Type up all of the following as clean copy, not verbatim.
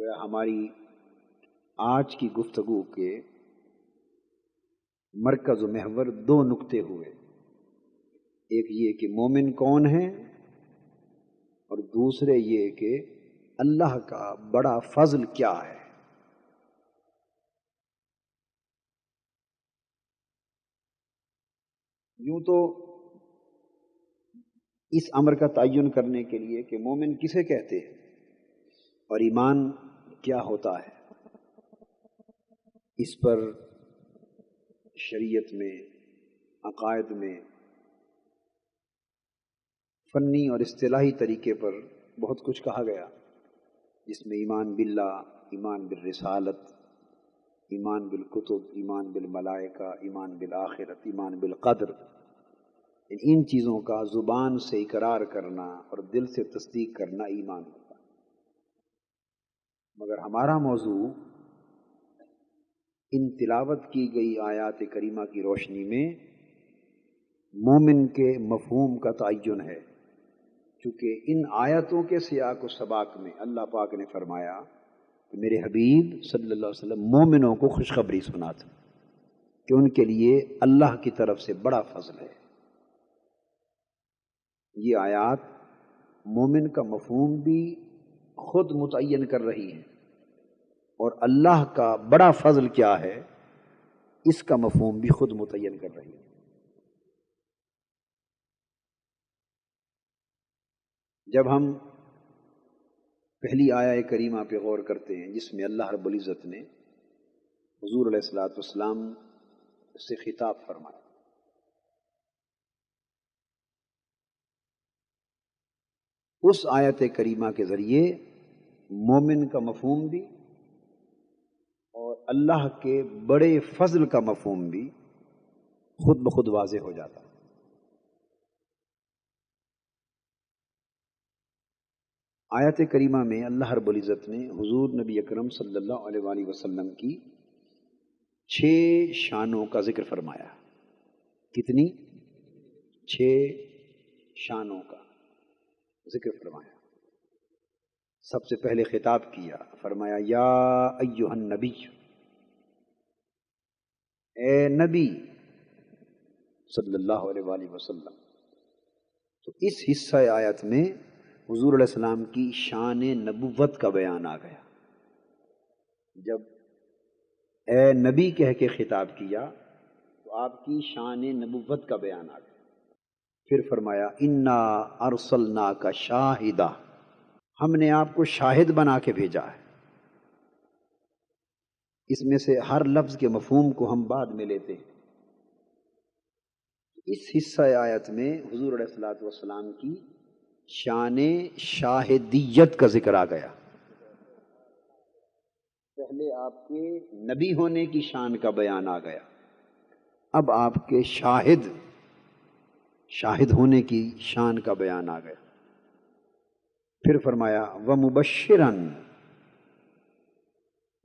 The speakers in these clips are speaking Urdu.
گویا ہماری آج کی گفتگو کے مرکز و محور دو نقطے ہوئے، ایک یہ کہ مومن کون ہے، اور دوسرے یہ کہ اللہ کا بڑا فضل کیا ہے۔ یوں تو اس امر کا تعین کرنے کے لیے کہ مومن کسے کہتے ہیں اور ایمان کیا ہوتا ہے، اس پر شریعت میں، عقائد میں، فنی اور اصطلاحی طریقے پر بہت کچھ کہا گیا، جس میں ایمان باللہ، ایمان بالرسالت، ایمان بالکتب، ایمان بالملائکہ، ایمان بالآخرت، ایمان بالقدر، ان چیزوں کا زبان سے اقرار کرنا اور دل سے تصدیق کرنا ایمان ہوتا ہے۔ مگر ہمارا موضوع ان تلاوت کی گئی آیات کریمہ کی روشنی میں مومن کے مفہوم کا تعین ہے، چونکہ ان آیتوں کے سیاق و سباق میں اللہ پاک نے فرمایا کہ میرے حبیب صلی اللہ علیہ وسلم مومنوں کو خوشخبری سناتے کہ ان کے لیے اللہ کی طرف سے بڑا فضل ہے۔ یہ آیات مومن کا مفہوم بھی خود متعین کر رہی ہیں، اور اللہ کا بڑا فضل کیا ہے اس کا مفہوم بھی خود متعین کر رہی ہے۔ جب ہم پہلی آیہ کریمہ پہ غور کرتے ہیں جس میں اللہ رب العزت نے حضور علیہ الصلوۃ والسلام سے خطاب فرمایا، اس آیت کریمہ کے ذریعے مومن کا مفہوم بھی اور اللہ کے بڑے فضل کا مفہوم بھی خود بخود واضح ہو جاتا ہے۔ آیت کریمہ میں اللہ رب العزت نے حضور نبی اکرم صلی اللہ علیہ وآلہ وسلم کی 6 شانوں کا ذکر فرمایا۔ کتنی؟ 6 شانوں کا ذکر فرمایا۔ سب سے پہلے خطاب کیا، فرمایا یا ایھا النبی، اے نبی صلی اللہ علیہ وآلہ وسلم۔ تو اس حصہ آیت میں حضور علیہ السلام کی شان نبوت کا بیان آ گیا۔ جب اے نبی کہہ کے خطاب کیا تو آپ کی شان نبوت کا بیان آ گیا۔ پھر فرمایا انا ارسلناک شاہدا، ہم نے آپ کو شاہد بنا کے بھیجا ہے۔ اس میں سے ہر لفظ کے مفہوم کو ہم بعد میں لیتے ہیں۔ اس حصہ آیت میں حضور علیہ الصلوۃ والسلام کی شان شاہدیت کا ذکر آ گیا۔ پہلے آپ کے نبی ہونے کی شان کا بیان آ گیا، اب آپ کے شاہد ہونے کی شان کا بیان آ گیا۔ پھر فرمایا ومبشراً،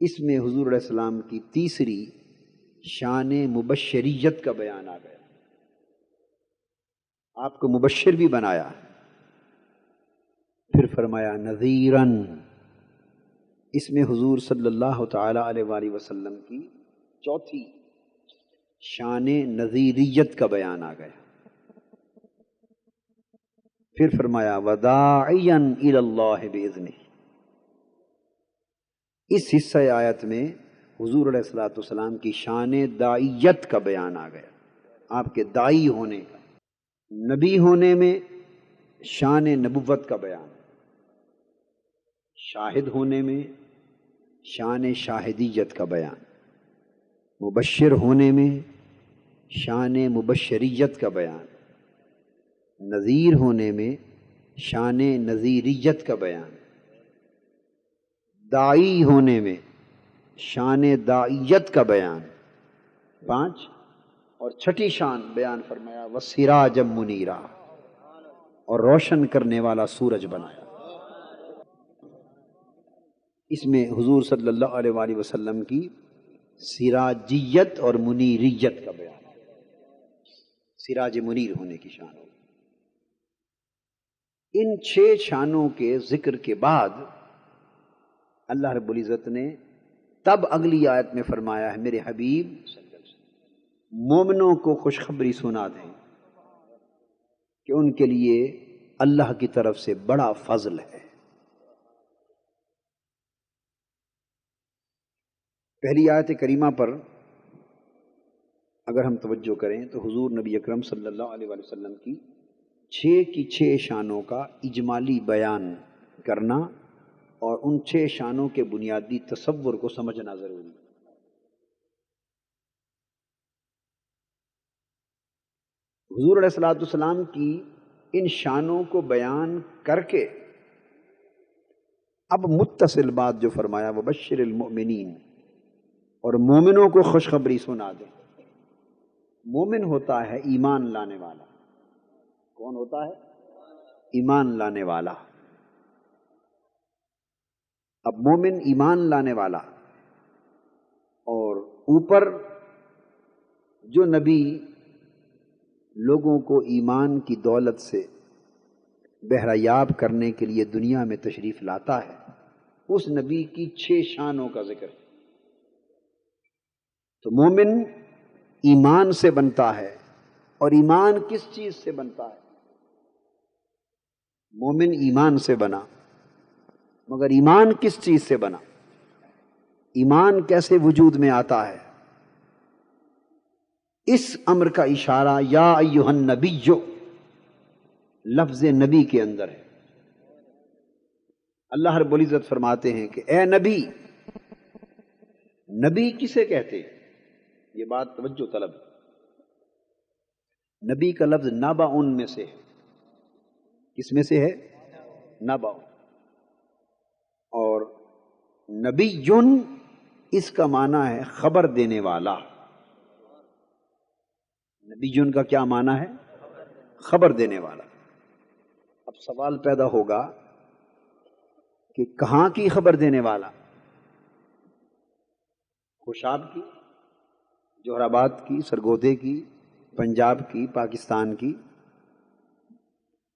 اس میں حضور علیہ السلام کی تیسری شان مبشریت کا بیان آ گیا، آپ کو مبشر بھی بنایا۔ پھر فرمایا نذیراً، اس میں حضور صلی اللہ تعالی علیہ وآلہ وسلم کی چوتھی شان نذیریت کا بیان آ گیا۔ پھر فرمایا وداعیاً الی اللہ باذنہ، اس حصہ آیت میں حضور علیہ الصلوۃ والسلام کی شان داعیت کا بیان آ گیا، آپ کے داعی ہونے کا، نبی ہونے میں شان نبوت کا بیان، شاہد ہونے میں شان شاہدیت کا بیان، مبشر ہونے میں شان مبشریت کا بیان، نذیر ہونے میں شان نذیریت کا بیان، داعی ہونے میں شان داعیت کا بیان، 5، اور چھٹی شان بیان فرمایا وسراجا منیرا، اور روشن کرنے والا سورج بنایا۔ اس میں حضور صلی اللہ علیہ وآلہ وسلم کی سراجیت اور منیریت کا بیان ہے، سراج منیر ہونے کی شان ہوگی۔ ان 6 شانوں کے ذکر کے بعد اللہ رب العزت نے تب اگلی آیت میں فرمایا ہے میرے حبیب صلی اللہ علیہ وسلم مومنوں کو خوشخبری سنا دیں کہ ان کے لیے اللہ کی طرف سے بڑا فضل ہے۔ پہلی آیت کریمہ پر اگر ہم توجہ کریں تو حضور نبی اکرم صلی اللہ علیہ وآلہ وسلم کی 6 شانوں کا اجمالی بیان کرنا اور ان 6 شانوں کے بنیادی تصور کو سمجھنا ضروری ہے۔ حضور علیہ الصلوۃ والسلام کی ان شانوں کو بیان کر کے اب متصل بات جو فرمایا وبشر المؤمنین، اور مومنوں کو خوشخبری سنا دیں۔ مومن ہوتا ہے ایمان لانے والا۔ کون ہوتا ہے؟ ایمان لانے والا۔ اب مومن ایمان لانے والا، اور اوپر جو نبی لوگوں کو ایمان کی دولت سے بہرہ یاب کرنے کے لیے دنیا میں تشریف لاتا ہے، اس نبی کی 6 شانوں کا ذکر ہے۔ تو مومن ایمان سے بنتا ہے، اور ایمان کس چیز سے بنتا ہے؟ مومن ایمان سے بنا، مگر ایمان کس چیز سے بنا؟ ایمان کیسے وجود میں آتا ہے؟ اس امر کا اشارہ یا ایھا النبی لفظ نبی کے اندر ہے۔ اللہ رب العزت فرماتے ہیں کہ اے نبی۔ نبی کسے کہتے ہیں؟ یہ بات توجہ طلب ہے۔ نبی کا لفظ نبأ میں سے ہے۔ کس میں سے ہے؟ نبأ۔ اور نبی اس کا معنی ہے خبر دینے والا۔ نبی کا کیا معنی ہے؟ خبر دینے والا۔ اب سوال پیدا ہوگا کہ کہاں کی خبر دینے والا؟ خوشاب کی، جوہر آباد کی، سرگودے کی، پنجاب کی، پاکستان کی؟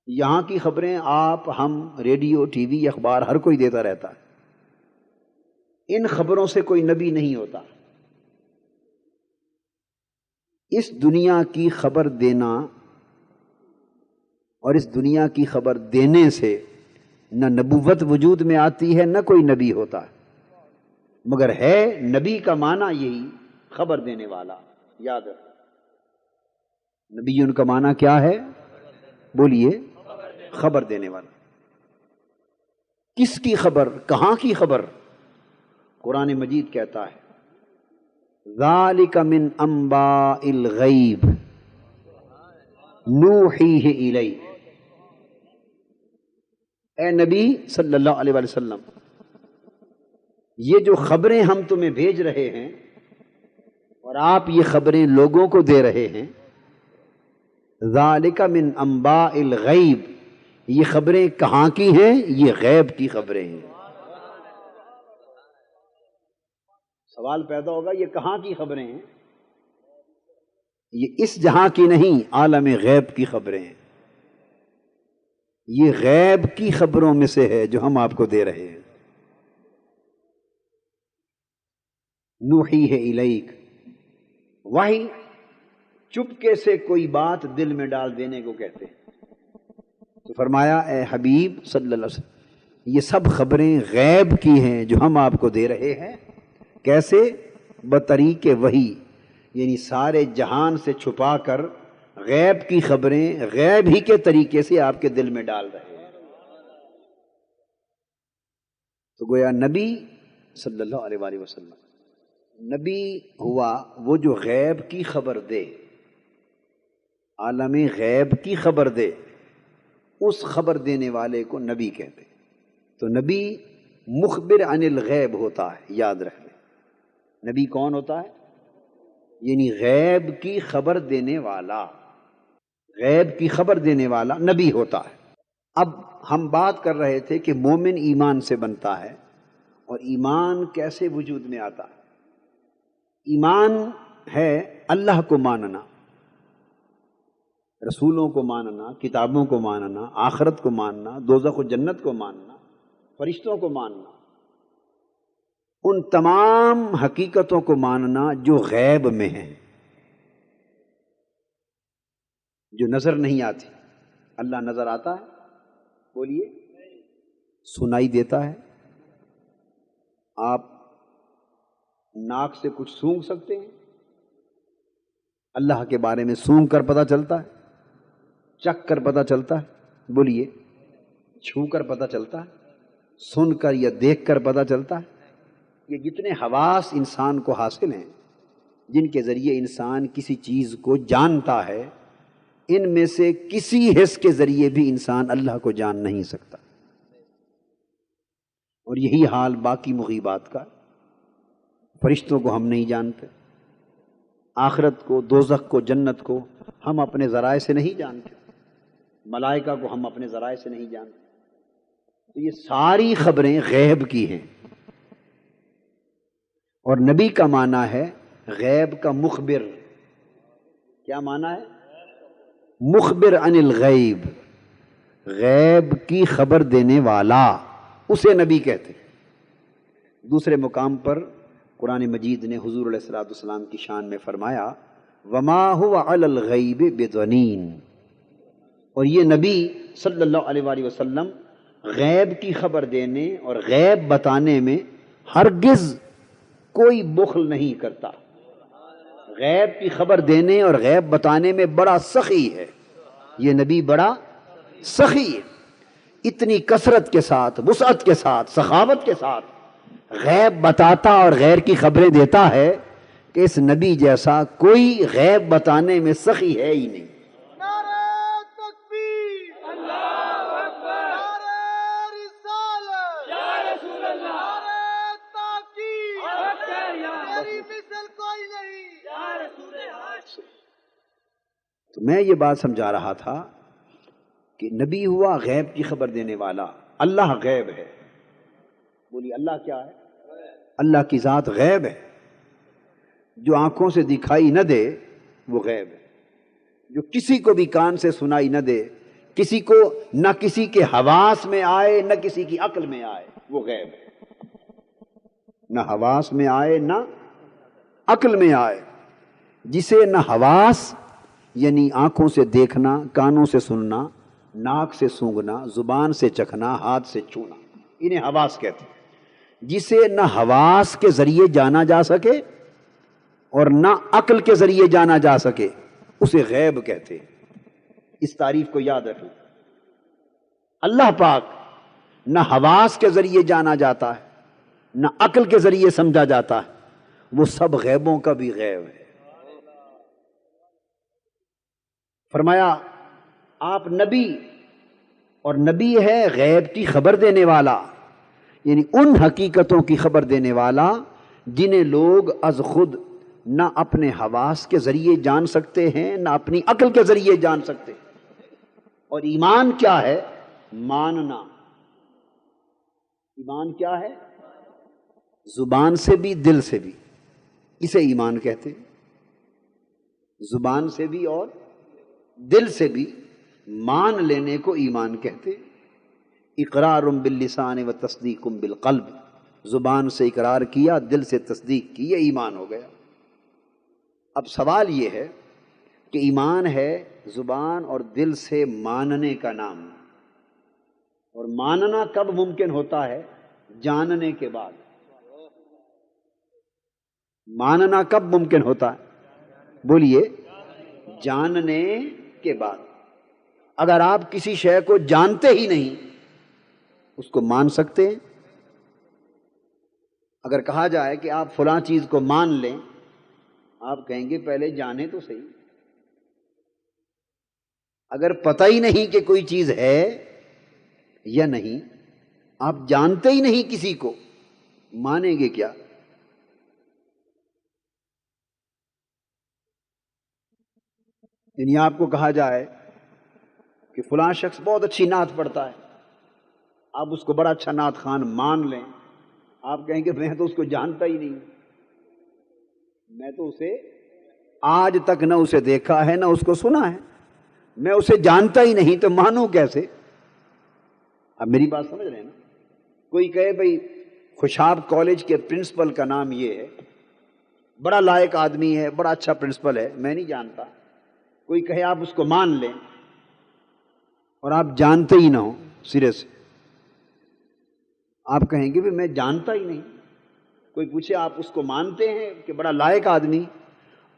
یہاں کی خبریں آپ، ہم، ریڈیو، ٹی وی، اخبار ہر کوئی دیتا رہتا ہے۔ ان خبروں سے کوئی نبی نہیں ہوتا۔ اس دنیا کی خبر دینا اور اس دنیا کی خبر دینے سے نہ نبوت وجود میں آتی ہے، نہ کوئی نبی ہوتا ہے، مگر ہے نبی کا معنی یہی خبر دینے والا۔ یاد رکھو، نبی ان کا معنی کیا ہے؟ بولیے، خبر دینے والا۔ کس کی خبر؟ کہاں کی خبر؟ قرآن مجید کہتا ہے ذالک من انباء الغیب نوحیہ الیک۔ اے نبی صلی اللہ علیہ وآلہ وسلم، یہ جو خبریں ہم تمہیں بھیج رہے ہیں اور آپ یہ خبریں لوگوں کو دے رہے ہیں، ذالک من انباء الغیب، یہ خبریں کہاں کی ہیں؟ یہ غیب کی خبریں ہیں۔ سوال پیدا ہوگا یہ کہاں کی خبریں ہیں؟ یہ اس جہاں کی نہیں، عالم غیب کی خبریں ہیں۔ یہ غیب کی خبروں میں سے ہے جو ہم آپ کو دے رہے ہیں۔ نوحیہ الیک، وحی چپکے سے کوئی بات دل میں ڈال دینے کو کہتے ہیں۔ تو فرمایا اے حبیب صلی اللہ علیہ وسلم، یہ سب خبریں غیب کی ہیں جو ہم آپ کو دے رہے ہیں۔ کیسے؟ بطریق وحی، یعنی سارے جہان سے چھپا کر غیب کی خبریں غیب ہی کے طریقے سے آپ کے دل میں ڈال رہے ہیں۔ تو گویا نبی صلی اللہ علیہ وآلہ وسلم نبی ہوا وہ جو غیب کی خبر دے، عالم غیب کی خبر دے، اس خبر دینے والے کو نبی کہتے ہیں۔ تو نبی مخبر عن الغیب ہوتا ہے، یاد رکھ لیں۔ نبی کون ہوتا ہے؟ یعنی غیب کی خبر دینے والا، غیب کی خبر دینے والا نبی ہوتا ہے۔ اب ہم بات کر رہے تھے کہ مومن ایمان سے بنتا ہے، اور ایمان کیسے وجود میں آتا ہے؟ ایمان ہے اللہ کو ماننا، رسولوں کو ماننا، کتابوں کو ماننا، آخرت کو ماننا، دوزخ و جنت کو ماننا، فرشتوں کو ماننا۔ ان تمام حقیقتوں کو ماننا جو غیب میں ہیں، جو نظر نہیں آتی۔ اللہ نظر آتا ہے؟ بولیے۔ سنائی دیتا ہے؟ آپ ناک سے کچھ سونگھ سکتے ہیں؟ اللہ کے بارے میں سونگھ کر پتہ چلتا ہے؟ چکھ کر پتہ چلتا ہے؟ بولیے۔ چھو کر پتہ چلتا ہے؟ سن کر یا دیکھ کر پتہ چلتا ہے؟ یہ جتنے حواس انسان کو حاصل ہیں، جن کے ذریعے انسان کسی چیز کو جانتا ہے، ان میں سے کسی حس کے ذریعے بھی انسان اللہ کو جان نہیں سکتا۔ اور یہی حال باقی مغیبات کا۔ فرشتوں کو ہم نہیں جانتے، آخرت کو، دوزخ کو، جنت کو ہم اپنے ذرائع سے نہیں جانتے، ملائکہ کو ہم اپنے ذرائع سے نہیں جانتے۔ تو یہ ساری خبریں غیب کی ہیں۔ اور نبی کا معنی ہے غیب کا مخبر۔ کیا معنی ہے؟ مخبر عن الغیب، غیب کی خبر دینے والا، اسے نبی کہتے ہیں۔ دوسرے مقام پر قرآن مجید نے حضور علیہ الصلوۃ والسلام کی شان میں فرمایا وما هو علی الغیب بضنین، اور یہ نبی صلی اللہ علیہ وآلہ وسلم غیب کی خبر دینے اور غیب بتانے میں ہرگز کوئی بخل نہیں کرتا۔ غیب کی خبر دینے اور غیب بتانے میں بڑا سخی ہے، یہ نبی بڑا سخی ہے۔ اتنی کثرت کے ساتھ، وسعت کے ساتھ، سخاوت کے ساتھ غیب بتاتا اور غیر کی خبریں دیتا ہے کہ اس نبی جیسا کوئی غیب بتانے میں سخی ہے ہی نہیں۔ نعرہ تکبیر، اللہ اکبر، نعرہ رسالت، یا رسول اللہ، نعرہ تاکید، تیری مثل کوئی نہیں، یا رسول اللہ۔ تو میں یہ بات سمجھا رہا تھا کہ نبی ہوا غیب کی خبر دینے والا۔ اللہ غیب ہے، بولیے اللہ کیا ہے؟ اللہ کی ذات غیب ہے، جو آنکھوں سے دکھائی نہ دے وہ غیب ہے، جو کسی کو بھی کان سے سنائی نہ دے، کسی کو نہ کسی کے حواس میں آئے نہ کسی کی عقل میں آئے، وہ غیب ہے۔ نہ حواس میں آئے نہ عقل میں آئے، جسے نہ حواس یعنی آنکھوں سے دیکھنا، کانوں سے سننا، ناک سے سونگھنا، زبان سے چکھنا، ہاتھ سے چھونا، انہیں حواس کہتے ہیں۔ جسے نہ حواس کے ذریعے جانا جا سکے اور نہ عقل کے ذریعے جانا جا سکے، اسے غیب کہتے ہیں۔ اس تعریف کو یاد رکھیں۔ اللہ پاک نہ حواس کے ذریعے جانا جاتا ہے نہ عقل کے ذریعے سمجھا جاتا ہے، وہ سب غیبوں کا بھی غیب ہے۔ فرمایا آپ نبی، اور نبی ہے غیب کی خبر دینے والا، یعنی ان حقیقتوں کی خبر دینے والا جنہیں لوگ از خود نہ اپنے حواس کے ذریعے جان سکتے ہیں نہ اپنی عقل کے ذریعے جان سکتے۔ اور ایمان کیا ہے؟ ماننا۔ ایمان کیا ہے؟ زبان سے بھی دل سے بھی، اسے ایمان کہتے ہیں۔ زبان سے بھی اور دل سے بھی مان لینے کو ایمان کہتے ہیں۔ اقرار باللسان و تصدیق بالقلب، زبان سے اقرار کیا، دل سے تصدیق کی، یہ ایمان ہو گیا۔ اب سوال یہ ہے کہ ایمان ہے زبان اور دل سے ماننے کا نام، اور ماننا کب ممکن ہوتا ہے؟ جاننے کے بعد۔ ماننا کب ممکن ہوتا ہے؟ بولیے، جاننے کے بعد۔ اگر آپ کسی شے کو جانتے ہی نہیں اس کو مان سکتے ہیں؟ اگر کہا جائے کہ آپ فلاں چیز کو مان لیں، آپ کہیں گے پہلے جانے تو صحیح۔ اگر پتہ ہی نہیں کہ کوئی چیز ہے یا نہیں، آپ جانتے ہی نہیں کسی کو، مانیں گے کیا؟ یعنی آپ کو کہا جائے کہ فلاں شخص بہت اچھی نعت پڑھتا ہے، آپ اس کو بڑا اچھا نعت خوان مان لیں، آپ کہیں گے میں تو اس کو جانتا ہی نہیں، میں تو اسے آج تک نہ اسے دیکھا ہے نہ اس کو سنا ہے، میں اسے جانتا ہی نہیں تو مانوں کیسے؟ اب میری بات سمجھ رہے ہیں نا؟ کوئی کہے بھئی خوشاب کالج کے پرنسپل کا نام یہ ہے، بڑا لائق آدمی ہے، بڑا اچھا پرنسپل ہے، میں نہیں جانتا، کوئی کہے آپ اس کو مان لیں اور آپ جانتے ہی نہ ہو سرے سے، آپ کہیں گے بھی میں جانتا ہی نہیں۔ کوئی پوچھے آپ اس کو مانتے ہیں کہ بڑا لائق آدمی،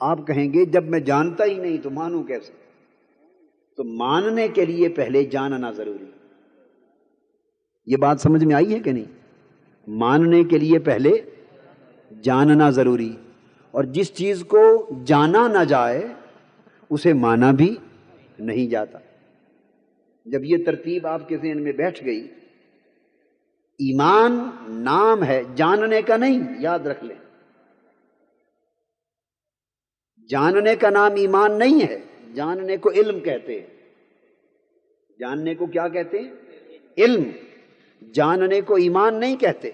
آپ کہیں گے جب میں جانتا ہی نہیں تو مانوں کیسے؟ تو ماننے کے لیے پہلے جاننا ضروری ہے۔ یہ بات سمجھ میں آئی ہے کہ نہیں؟ ماننے کے لیے پہلے جاننا ضروری، اور جس چیز کو جانا نہ جائے اسے مانا بھی نہیں جاتا۔ جب یہ ترتیب آپ کے ذہن میں بیٹھ گئی، ایمان نام ہے، جاننے کا نہیں، یاد رکھ لیں، جاننے کا نام ایمان نہیں ہے، جاننے کو علم کہتے ہیں۔ جاننے کو کیا کہتے ہیں؟ علم۔ جاننے کو ایمان نہیں کہتے۔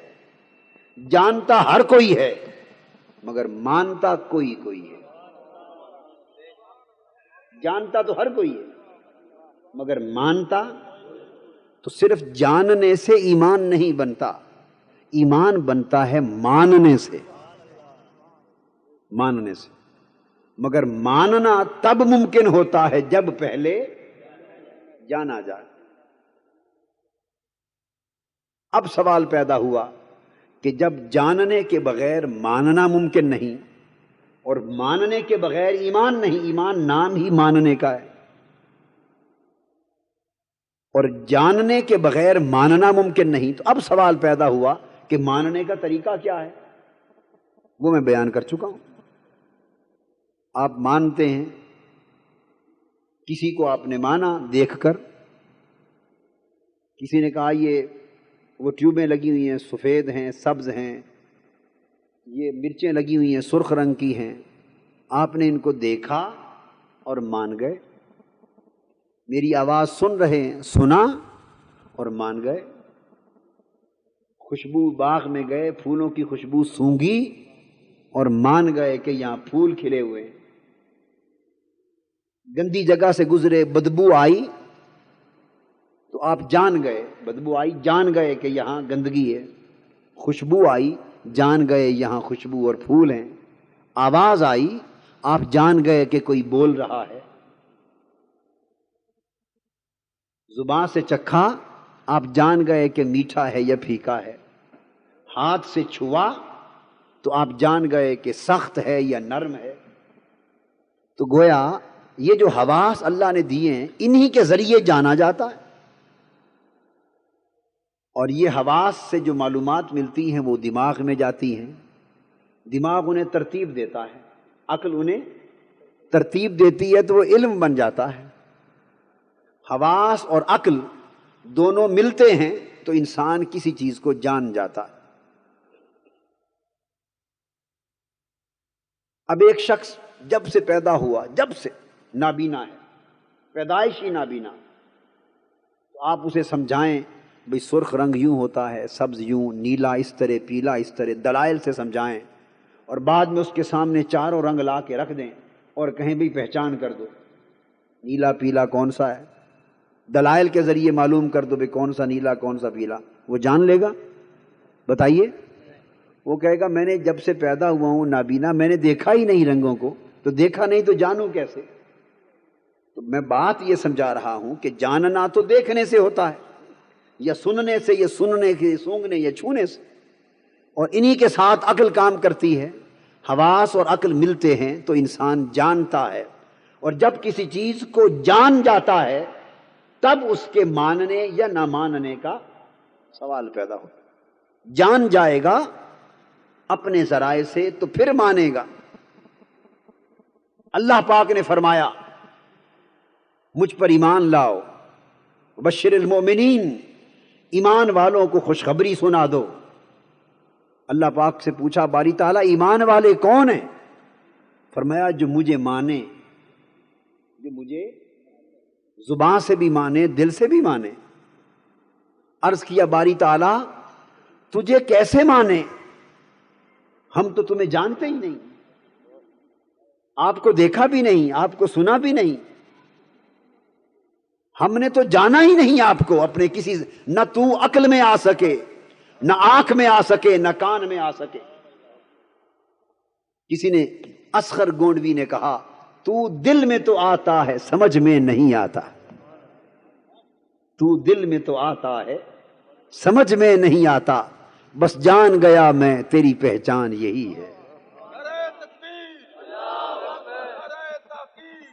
جانتا ہر کوئی ہے مگر مانتا کوئی کوئی ہے۔ جانتا تو ہر کوئی ہے مگر مانتا، تو صرف جاننے سے ایمان نہیں بنتا، ایمان بنتا ہے ماننے سے، ماننے سے۔ مگر ماننا تب ممکن ہوتا ہے جب پہلے جانا جائے۔ اب سوال پیدا ہوا کہ جب جاننے کے بغیر ماننا ممکن نہیں اور ماننے کے بغیر ایمان نہیں، ایمان نام ہی ماننے کا ہے، اور جاننے کے بغیر ماننا ممکن نہیں، تو اب سوال پیدا ہوا کہ ماننے کا طریقہ کیا ہے؟ وہ میں بیان کر چکا ہوں۔ آپ مانتے ہیں، کسی کو آپ نے مانا دیکھ کر، کسی نے کہا یہ وہ ٹیوبیں لگی ہوئی ہیں، سفید ہیں، سبز ہیں، یہ مرچیں لگی ہوئی ہیں، سرخ رنگ کی ہیں، آپ نے ان کو دیکھا اور مان گئے۔ میری آواز سن رہے ہیں، سنا اور مان گئے۔ خوشبو باغ میں گئے، پھولوں کی خوشبو سونگھی اور مان گئے کہ یہاں پھول کھلے ہوئے ہیں۔ گندی جگہ سے گزرے، بدبو آئی تو آپ جان گئے، بدبو آئی جان گئے کہ یہاں گندگی ہے، خوشبو آئی جان گئے یہاں خوشبو اور پھول ہیں، آواز آئی آپ جان گئے کہ کوئی بول رہا ہے، زبان سے چکھا آپ جان گئے کہ میٹھا ہے یا پھیکا ہے، ہاتھ سے چھوا تو آپ جان گئے کہ سخت ہے یا نرم ہے۔ تو گویا یہ جو حواس اللہ نے دیے ہیں انہی کے ذریعے جانا جاتا ہے، اور یہ حواس سے جو معلومات ملتی ہیں وہ دماغ میں جاتی ہیں، دماغ انہیں ترتیب دیتا ہے، عقل انہیں ترتیب دیتی ہے تو وہ علم بن جاتا ہے۔ حواس اور عقل دونوں ملتے ہیں تو انسان کسی چیز کو جان جاتا ہے۔ اب ایک شخص جب سے پیدا ہوا، جب سے نابینا ہے، پیدائشی نابینا، تو آپ اسے سمجھائیں بھئی سرخ رنگ یوں ہوتا ہے، سبز یوں، نیلا اس طرح، پیلا اس طرح، دلائل سے سمجھائیں، اور بعد میں اس کے سامنے چاروں رنگ لا کے رکھ دیں اور کہیں بھی پہچان کر دو، نیلا پیلا کون سا ہے، دلائل کے ذریعے معلوم کر دو بھئی کون سا نیلا کون سا پیلا، وہ جان لے گا؟ بتائیے، وہ کہے گا میں نے جب سے پیدا ہوا ہوں نابینا، میں نے دیکھا ہی نہیں رنگوں کو، تو دیکھا نہیں تو جانوں کیسے؟ تو میں بات یہ سمجھا رہا ہوں کہ جاننا تو دیکھنے سے ہوتا ہے، یا سننے سے، یا سننے کے سونگنے یا چھونے سے، اور انہی کے ساتھ عقل کام کرتی ہے۔ حواس اور عقل ملتے ہیں تو انسان جانتا ہے، اور جب کسی چیز کو جان جاتا ہے تب اس کے ماننے یا نہ ماننے کا سوال پیدا ہوتا ہے۔ جان جائے گا اپنے ذرائع سے تو پھر مانے گا۔ اللہ پاک نے فرمایا مجھ پر ایمان لاؤ، بشر المؤمنین، ایمان والوں کو خوشخبری سنا دو۔ اللہ پاک سے پوچھا باری تعالیٰ ایمان والے کون ہیں؟ فرمایا جو مجھے مانے، جو مجھے زبان سے بھی مانے، دل سے بھی مانے۔ عرض کیا باری تعالیٰ تجھے کیسے مانے؟ ہم تو تمہیں جانتے ہی نہیں، آپ کو دیکھا بھی نہیں، آپ کو سنا بھی نہیں، ہم نے تو جانا ہی نہیں آپ کو اپنے کسی، نہ تو عقل میں آ سکے نہ آنکھ میں آ سکے نہ کان میں آ سکے. کسی نے اصغر گونڈوی نے کہا تو دل میں تو آتا ہے سمجھ میں نہیں آتا. تو دل میں تو آتا ہے سمجھ میں نہیں آتا، بس جان گیا میں تیری پہچان یہی ہے. نعرہ تکبیر، نعرہ تحقیق،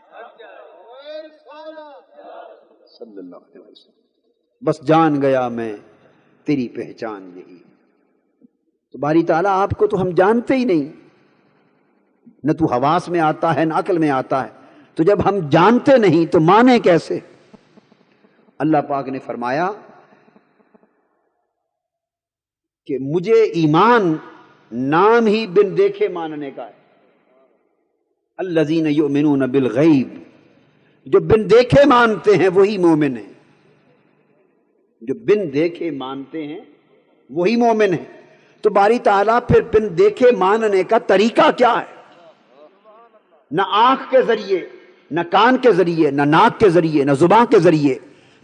صلی اللہ علیہ وسلم، بس جان گیا میں تیری پہچان یہی ہے. تو باری تعالیٰ آپ کو تو ہم جانتے ہی نہیں، نہ تو حواس میں آتا ہے نہ عقل میں آتا ہے، تو جب ہم جانتے نہیں تو مانے کیسے؟ اللہ پاک نے فرمایا کہ مجھے ایمان نام ہی بن دیکھے ماننے کا ہے. الذین یؤمنون بالغیب، جو بن دیکھے مانتے ہیں وہی مومن ہیں. جو بن دیکھے مانتے ہیں وہی مومن ہیں. تو باری تعالیٰ پھر بن دیکھے ماننے کا طریقہ کیا ہے؟ نہ آنکھ کے ذریعے، نہ کان کے ذریعے، نہ ناک کے ذریعے، نہ زبان کے ذریعے،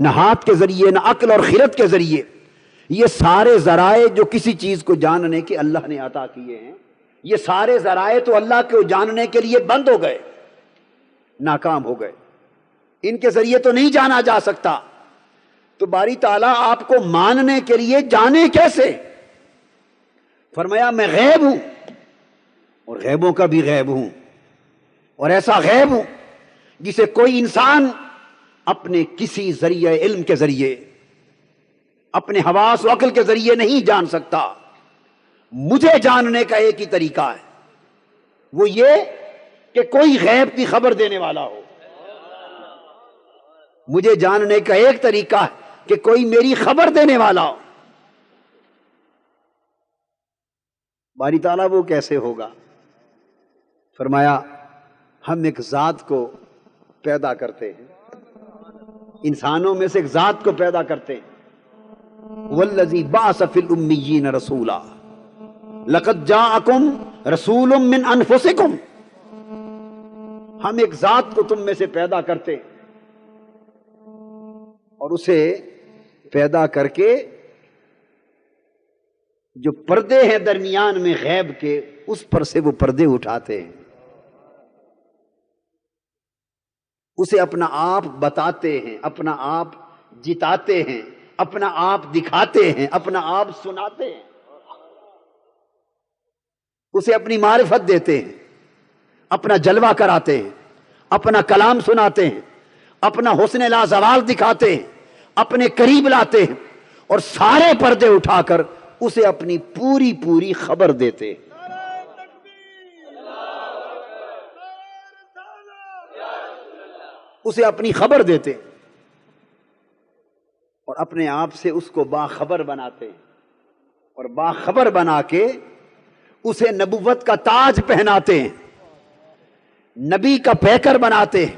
نہ ہاتھ کے ذریعے، نہ عقل اور خرد کے ذریعے. یہ سارے ذرائع جو کسی چیز کو جاننے کے اللہ نے عطا کیے ہیں، یہ سارے ذرائع تو اللہ کو جاننے کے لیے بند ہو گئے، ناکام ہو گئے. ان کے ذریعے تو نہیں جانا جا سکتا. تو باری تعالیٰ آپ کو ماننے کے لیے جانے کیسے؟ فرمایا میں غیب ہوں اور غیبوں کا بھی غیب ہوں، اور ایسا غیب ہوں جسے کوئی انسان اپنے کسی ذریعے علم کے ذریعے، اپنے حواس و عقل کے ذریعے نہیں جان سکتا. مجھے جاننے کا ایک ہی طریقہ ہے، وہ یہ کہ کوئی غیب کی خبر دینے والا ہو. مجھے جاننے کا ایک طریقہ ہے کہ کوئی میری خبر دینے والا ہو. باری تعالیٰ وہ کیسے ہوگا؟ فرمایا ہم ایک ذات کو پیدا کرتے ہیں، انسانوں میں سے ایک ذات کو پیدا کرتے ہیں. والذی بعث فی الامیین رسولا لقد جاءکم رسول من انفسکم. ہم ایک ذات کو تم میں سے پیدا کرتے ہیں اور اسے پیدا کر کے جو پردے ہیں درمیان میں غیب کے، اس پر سے وہ پردے اٹھاتے ہیں، اسے اپنا آپ بتاتے ہیں، اپنا آپ جتاتے ہیں، اپنا آپ دکھاتے ہیں، اپنا آپ سناتے ہیں، اسے اپنی معرفت دیتے ہیں، اپنا جلوہ کراتے ہیں، اپنا کلام سناتے ہیں، اپنا حسن لازوال دکھاتے ہیں، اپنے قریب لاتے ہیں، اور سارے پردے اٹھا کر اسے اپنی پوری پوری خبر دیتے ہیں. اسے اپنی خبر دیتے اور اپنے آپ سے اس کو باخبر بناتے ہیں، اور باخبر بنا کے اسے نبوت کا تاج پہناتے ہیں، نبی کا پیکر بناتے ہیں،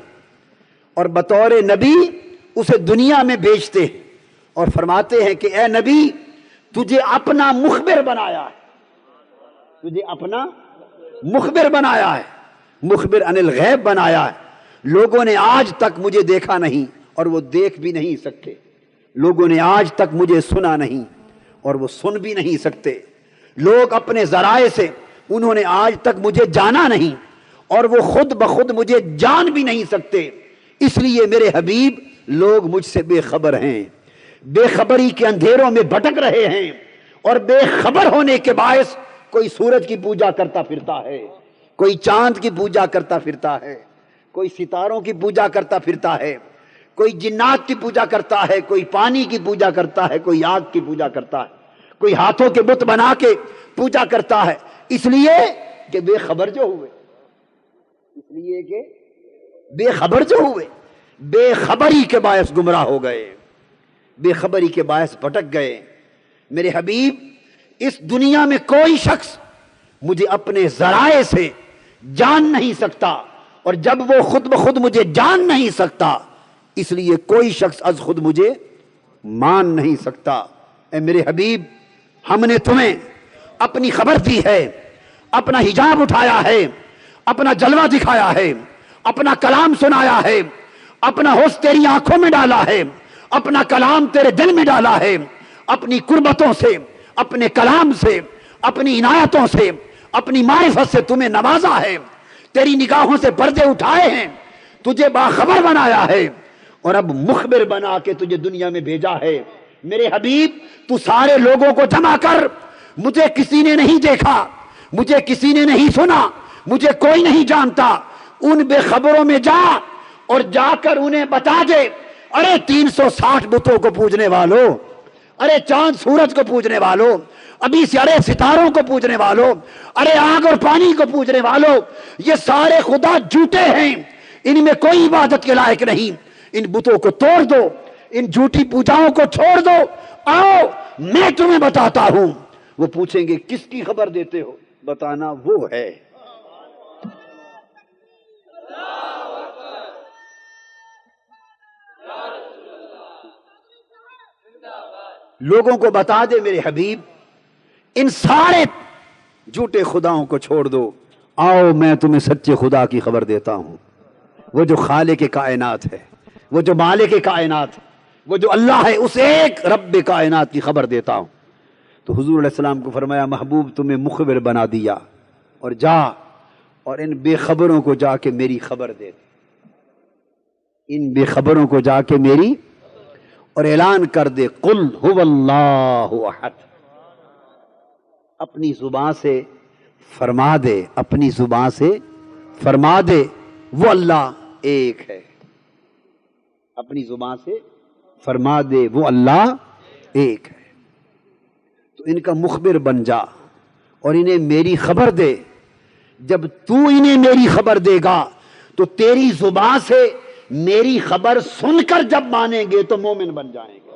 اور بطور نبی اسے دنیا میں بھیجتے ہیں اور فرماتے ہیں کہ اے نبی تجھے اپنا مخبر بنایا ہے، تجھے اپنا مخبر بنایا ہے، مخبر عن الغیب بنایا ہے. لوگوں نے آج تک مجھے دیکھا نہیں اور وہ دیکھ بھی نہیں سکتے، لوگوں نے آج تک مجھے سنا نہیں اور وہ سن بھی نہیں سکتے، لوگ اپنے ذرائع سے انہوں نے آج تک مجھے جانا نہیں اور وہ خود بخود مجھے جان بھی نہیں سکتے. اس لیے میرے حبیب لوگ مجھ سے بے خبر ہیں، بے خبری کے اندھیروں میں بھٹک رہے ہیں، اور بے خبر ہونے کے باعث کوئی سورج کی پوجا کرتا پھرتا ہے، کوئی چاند کی پوجا کرتا پھرتا ہے، کوئی ستاروں کی پوجا کرتا پھرتا ہے، کوئی جنات کی پوجا کرتا ہے، کوئی پانی کی پوجا کرتا ہے، کوئی آگ کی پوجا کرتا ہے، کوئی ہاتھوں کے بت بنا کے پوجا کرتا ہے. اس لیے کہ بے خبر جو ہوئے، اس لیے کہ بے خبر جو ہوئے، بے خبری کے باعث گمراہ ہو گئے، بے خبری کے باعث بھٹک گئے. میرے حبیب اس دنیا میں کوئی شخص مجھے اپنے ذرائع سے جان نہیں سکتا، اور جب وہ خود بخود مجھے جان نہیں سکتا اس لیے کوئی شخص از خود مجھے مان نہیں سکتا. اے میرے حبیب ہم نے تمہیں اپنی خبر دی ہے، اپنا حجاب اٹھایا ہے، اپنا جلوہ دکھایا ہے، اپنا کلام سنایا ہے، اپنا حسن تیری آنکھوں میں ڈالا ہے، اپنا کلام تیرے دل میں ڈالا ہے، اپنی قربتوں سے، اپنے کلام سے، اپنی عنایتوں سے، اپنی معرفت سے تمہیں نوازا ہے، تیری نگاہوں سے پردے اٹھائے ہیں، تجھے باخبر بنایا ہے، اور اب مخبر بنا کے تجھے دنیا میں بھیجا ہے۔ میرے حبیب تو سارے لوگوں کو جمع کر، مجھے کسی نے نہیں دیکھا، مجھے کسی نے نہیں سنا، مجھے کوئی نہیں جانتا، ان بے خبروں میں جا اور جا کر انہیں بتا دے، ارے 360 بتوں کو پوجنے والوں، ارے چاند سورج کو پوجنے والوں، ابھی سے ارے ستاروں کو پوجنے والوں، ارے آگ اور پانی کو پوجنے والوں، یہ سارے خدا جھوٹے ہیں، ان میں کوئی عبادت کے لائق نہیں، ان بتوں کو توڑ دو، ان جھوٹی پوجاؤں کو چھوڑ دو، آؤ میں تمہیں بتاتا ہوں۔ وہ پوچھیں گے کس کی خبر دیتے ہو؟ بتانا وہ ہے۔ لوگوں کو بتا دے میرے حبیب ان سارے جھوٹے خداؤں کو چھوڑ دو، آؤ میں تمہیں سچے خدا کی خبر دیتا ہوں، وہ جو خالق کائنات ہے، وہ جو مالک کائنات ہے، وہ جو اللہ ہے، اس ایک رب کائنات کی خبر دیتا ہوں۔ تو حضور علیہ السلام کو فرمایا محبوب تمہیں مخبر بنا دیا، اور جا اور ان بے خبروں کو جا کے میری خبر دے، ان بے خبروں کو جا کے میری اور اعلان کر دے، قل هو اللہ احد، اپنی زبان سے فرما دے، اپنی زبان سے فرما دے وہ اللہ ایک ہے، اپنی زبان سے فرما دے وہ اللہ ایک ہے۔ تو ان کا مخبر بن جا اور انہیں میری خبر دے، جب تو انہیں میری خبر دے گا تو تیری زبان سے میری خبر سن کر جب مانیں گے تو مومن بن جائیں گے،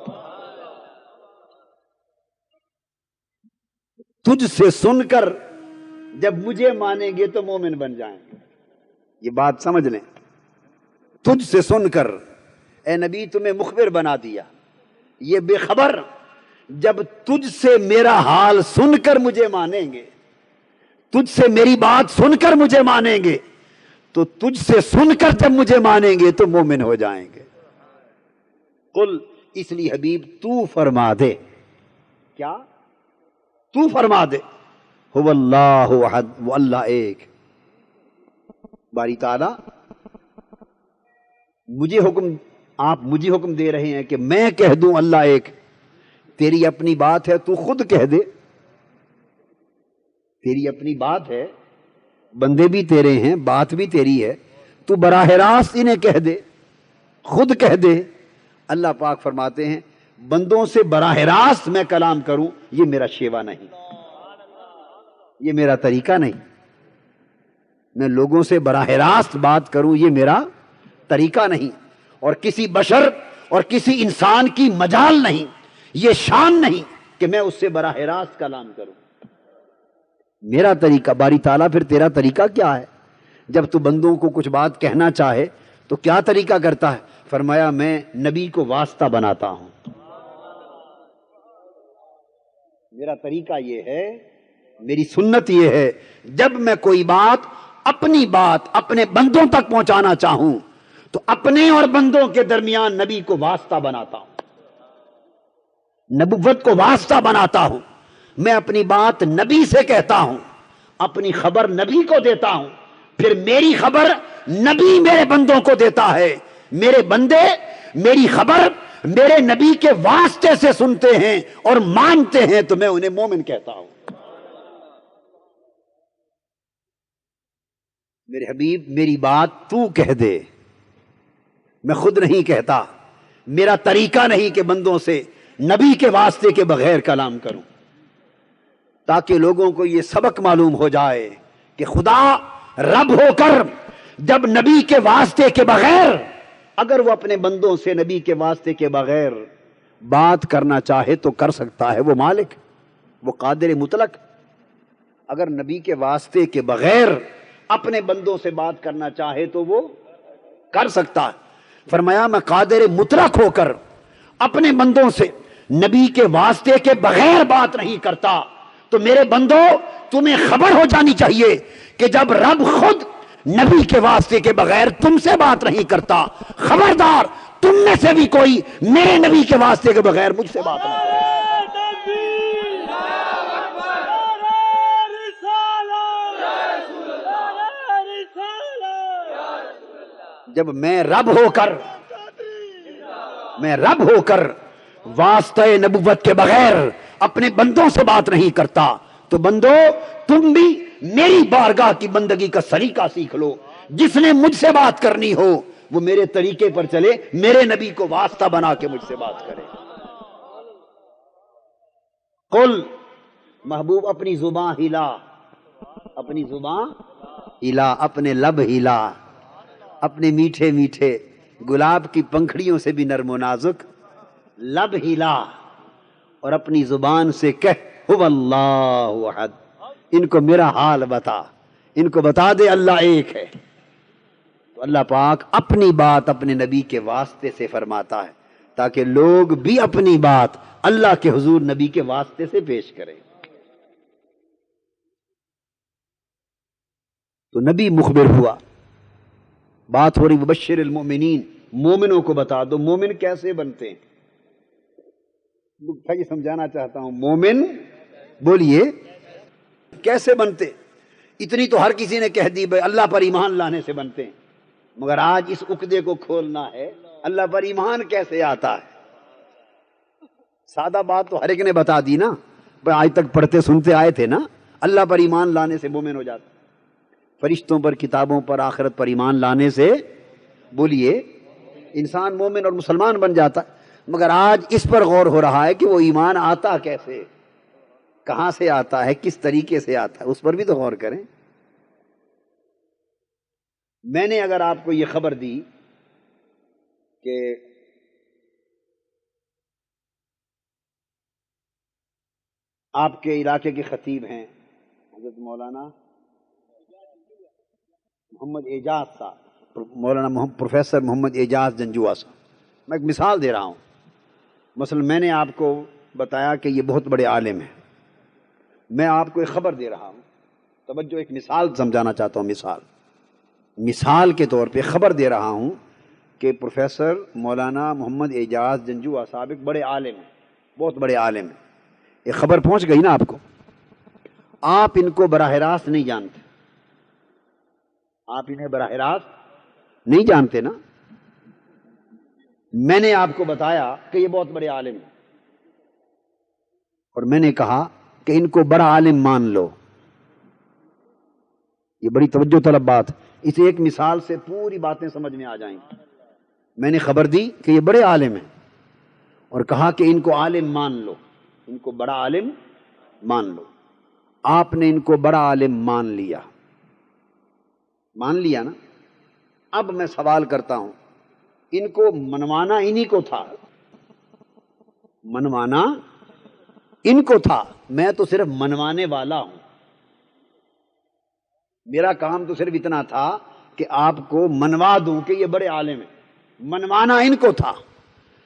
تجھ سے سن کر جب مجھے مانیں گے تو مومن بن جائیں گے۔ یہ بات سمجھ لیں، تجھ سے سن کر، اے نبی تمہیں مخبر بنا دیا، یہ بے خبر جب تجھ سے میرا حال سن کر مجھے مانیں گے، تجھ سے میری بات سن کر مجھے مانیں گے، تو تجھ سے سن کر جب مجھے مانیں گے تو مومن ہو جائیں گے۔ قل، اس لیے حبیب تو فرما دے، کیا؟ تو فرما دے، هو اللہ احد، وہ اللہ ایک۔ باری تعالی آپ مجھے حکم دے رہے ہیں کہ میں کہہ دوں اللہ ایک، تیری اپنی بات ہے تو خود کہہ دے، تیری اپنی بات ہے، بندے بھی تیرے ہیں، بات بھی تیری ہے، تو براہ راست انہیں کہہ دے، خود کہہ دے۔ اللہ پاک فرماتے ہیں بندوں سے براہ راست میں کلام کروں یہ میرا شیوا نہیں، یہ میرا طریقہ نہیں، میں لوگوں سے براہ راست بات کروں یہ میرا طریقہ نہیں، اور کسی بشر اور کسی انسان کی مجال نہیں، یہ شان نہیں کہ میں اس سے براہ راست کلام کروں، میرا طریقہ۔ باری تعالیٰ پھر تیرا طریقہ کیا ہے؟ جب تو بندوں کو کچھ بات کہنا چاہے تو کیا طریقہ کرتا ہے؟ فرمایا میں نبی کو واسطہ بناتا ہوں، میرا طریقہ یہ ہے، میری سنت یہ ہے، جب میں کوئی بات اپنی بات اپنے بندوں تک پہنچانا چاہوں تو اپنے اور بندوں کے درمیان نبی کو واسطہ بناتا ہوں، نبوت کو واسطہ بناتا ہوں، میں اپنی بات نبی سے کہتا ہوں، اپنی خبر نبی کو دیتا ہوں، پھر میری خبر نبی میرے بندوں کو دیتا ہے، میرے بندے میری خبر میرے نبی کے واسطے سے سنتے ہیں اور مانتے ہیں تو میں انہیں مومن کہتا ہوں۔ میرے حبیب میری بات تو کہہ دے، میں خود نہیں کہتا، میرا طریقہ نہیں کہ بندوں سے نبی کے واسطے کے بغیر کلام کروں، تاکہ لوگوں کو یہ سبق معلوم ہو جائے کہ خدا رب ہو کر جب نبی کے واسطے کے بغیر، اگر وہ اپنے بندوں سے نبی کے واسطے کے بغیر بات کرنا چاہے تو کر سکتا ہے، وہ مالک، وہ قادر مطلق، اگر نبی کے واسطے کے بغیر اپنے بندوں سے بات کرنا چاہے تو وہ کر سکتا ہے۔ فرمایا میں قادر مطلق ہو کر اپنے بندوں سے نبی کے واسطے کے بغیر بات نہیں کرتا، تو میرے بندوں تمہیں خبر ہو جانی چاہیے کہ جب رب خود نبی کے واسطے کے بغیر تم سے بات نہیں کرتا، خبردار تم میں سے بھی کوئی میرے نبی کے واسطے کے بغیر مجھ سے بات نہیں کرتا۔ جب میں رب ہو کر واسطہ نبوت کے بغیر اپنے بندوں سے بات نہیں کرتا تو بندو تم بھی میری بارگاہ کی بندگی کا سلیقہ سیکھ لو. جس نے مجھ سے بات کرنی ہو وہ میرے طریقے پر چلے, میرے نبی کو واسطہ بنا کے مجھ سے بات کرے. قل محبوب اپنی زباں ہلا, اپنے لب ہلا, اپنے میٹھے میٹھے گلاب کی پنکھڑیوں سے بھی نرم و نازک لب ہلا اور اپنی زبان سے کہہ هو اللہ احد. ان کو میرا حال بتا, ان کو بتا دے اللہ ایک ہے. تو اللہ پاک اپنی بات اپنے نبی کے واسطے سے فرماتا ہے تاکہ لوگ بھی اپنی بات اللہ کے حضور نبی کے واسطے سے پیش کریں. تو نبی مخبر ہوا, بات ہو رہی مبشر المؤمنین, مومنوں کو بتا دو مومن کیسے بنتے ہیں. یہ سمجھانا چاہتا ہوں, مومن بولیے کیسے بنتے. اتنی تو ہر کسی نے کہہ دی بھائی اللہ پر ایمان لانے سے بنتے ہیں, مگر آج اس عقدے کو کھولنا ہے اللہ پر ایمان کیسے آتا ہے. سادہ بات تو ہر ایک نے بتا دی نا, آج تک پڑھتے سنتے آئے تھے نا, اللہ پر ایمان لانے سے مومن ہو جاتا, فرشتوں پر, کتابوں پر, آخرت پر ایمان لانے سے بولیے انسان مومن اور مسلمان بن جاتا. مگر آج اس پر غور ہو رہا ہے کہ وہ ایمان آتا کیسے, کہاں سے آتا ہے, کس طریقے سے آتا ہے, اس پر بھی تو غور کریں. میں نے اگر آپ کو یہ خبر دی کہ آپ کے علاقے کے خطیب ہیں حضرت مولانا محمد اعجاز صاحب, مولانا پروفیسر محمد اعجاز جنجوعہ صاحب, میں ایک مثال دے رہا ہوں. مثلا میں نے آپ کو بتایا کہ یہ بہت بڑے عالم ہیں, میں آپ کو ایک خبر دے رہا ہوں, توجہ, ایک مثال سمجھانا چاہتا ہوں. مثال کے طور پہ خبر دے رہا ہوں کہ پروفیسر مولانا محمد اعجاز جنجوعہ صاحب ایک بڑے عالم ہیں, بہت بڑے عالم ہیں. یہ خبر پہنچ گئی نا آپ کو, آپ ان کو براہ راست نہیں جانتے, آپ انہیں براہ راست نہیں جانتے نا. میں نے آپ کو بتایا کہ یہ بہت بڑے عالم ہیں اور میں نے کہا کہ ان کو بڑا عالم مان لو. یہ بڑی توجہ طلب بات, اسے ایک مثال سے پوری باتیں سمجھ میں آ جائیں گی. میں نے خبر دی کہ یہ بڑے عالم ہیں اور کہا کہ ان کو عالم مان لو, ان کو بڑا عالم مان لو. آپ نے ان کو بڑا عالم مان لیا نا. اب میں سوال کرتا ہوں, ان کو منوانا انہی کو تھا, منوانا ان کو تھا, میں تو صرف منوانے والا ہوں. میرا کام تو صرف اتنا تھا کہ آپ کو منوا دوں کہ یہ بڑے عالم ہیں. منوانا ان کو تھا,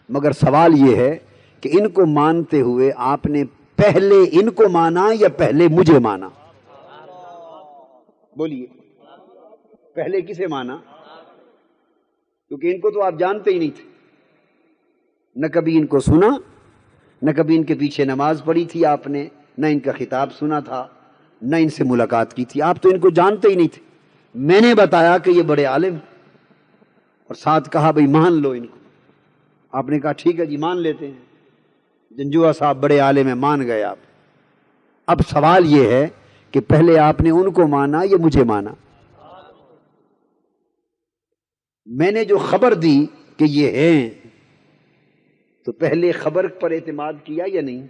مگر سوال یہ ہے کہ ان کو مانتے ہوئے آپ نے پہلے ان کو مانا یا پہلے مجھے مانا؟ بولیے, پہلے کسے مانا؟ کیونکہ ان کو تو آپ جانتے ہی نہیں تھے, نہ کبھی ان کو سنا, نہ کبھی ان کے پیچھے نماز پڑھی تھی آپ نے, نہ ان کا خطاب سنا تھا, نہ ان سے ملاقات کی تھی. آپ تو ان کو جانتے ہی نہیں تھے. میں نے بتایا کہ یہ بڑے عالم اور ساتھ کہا بھئی مان لو ان کو. آپ نے کہا ٹھیک ہے جی مان لیتے ہیں, جنجوعہ صاحب بڑے عالم ہیں, مان گئے آپ. اب سوال یہ ہے کہ پہلے آپ نے ان کو مانا یا مجھے مانا؟ میں نے جو خبر دی کہ یہ ہیں تو پہلے خبر پر اعتماد کیا یا نہیں؟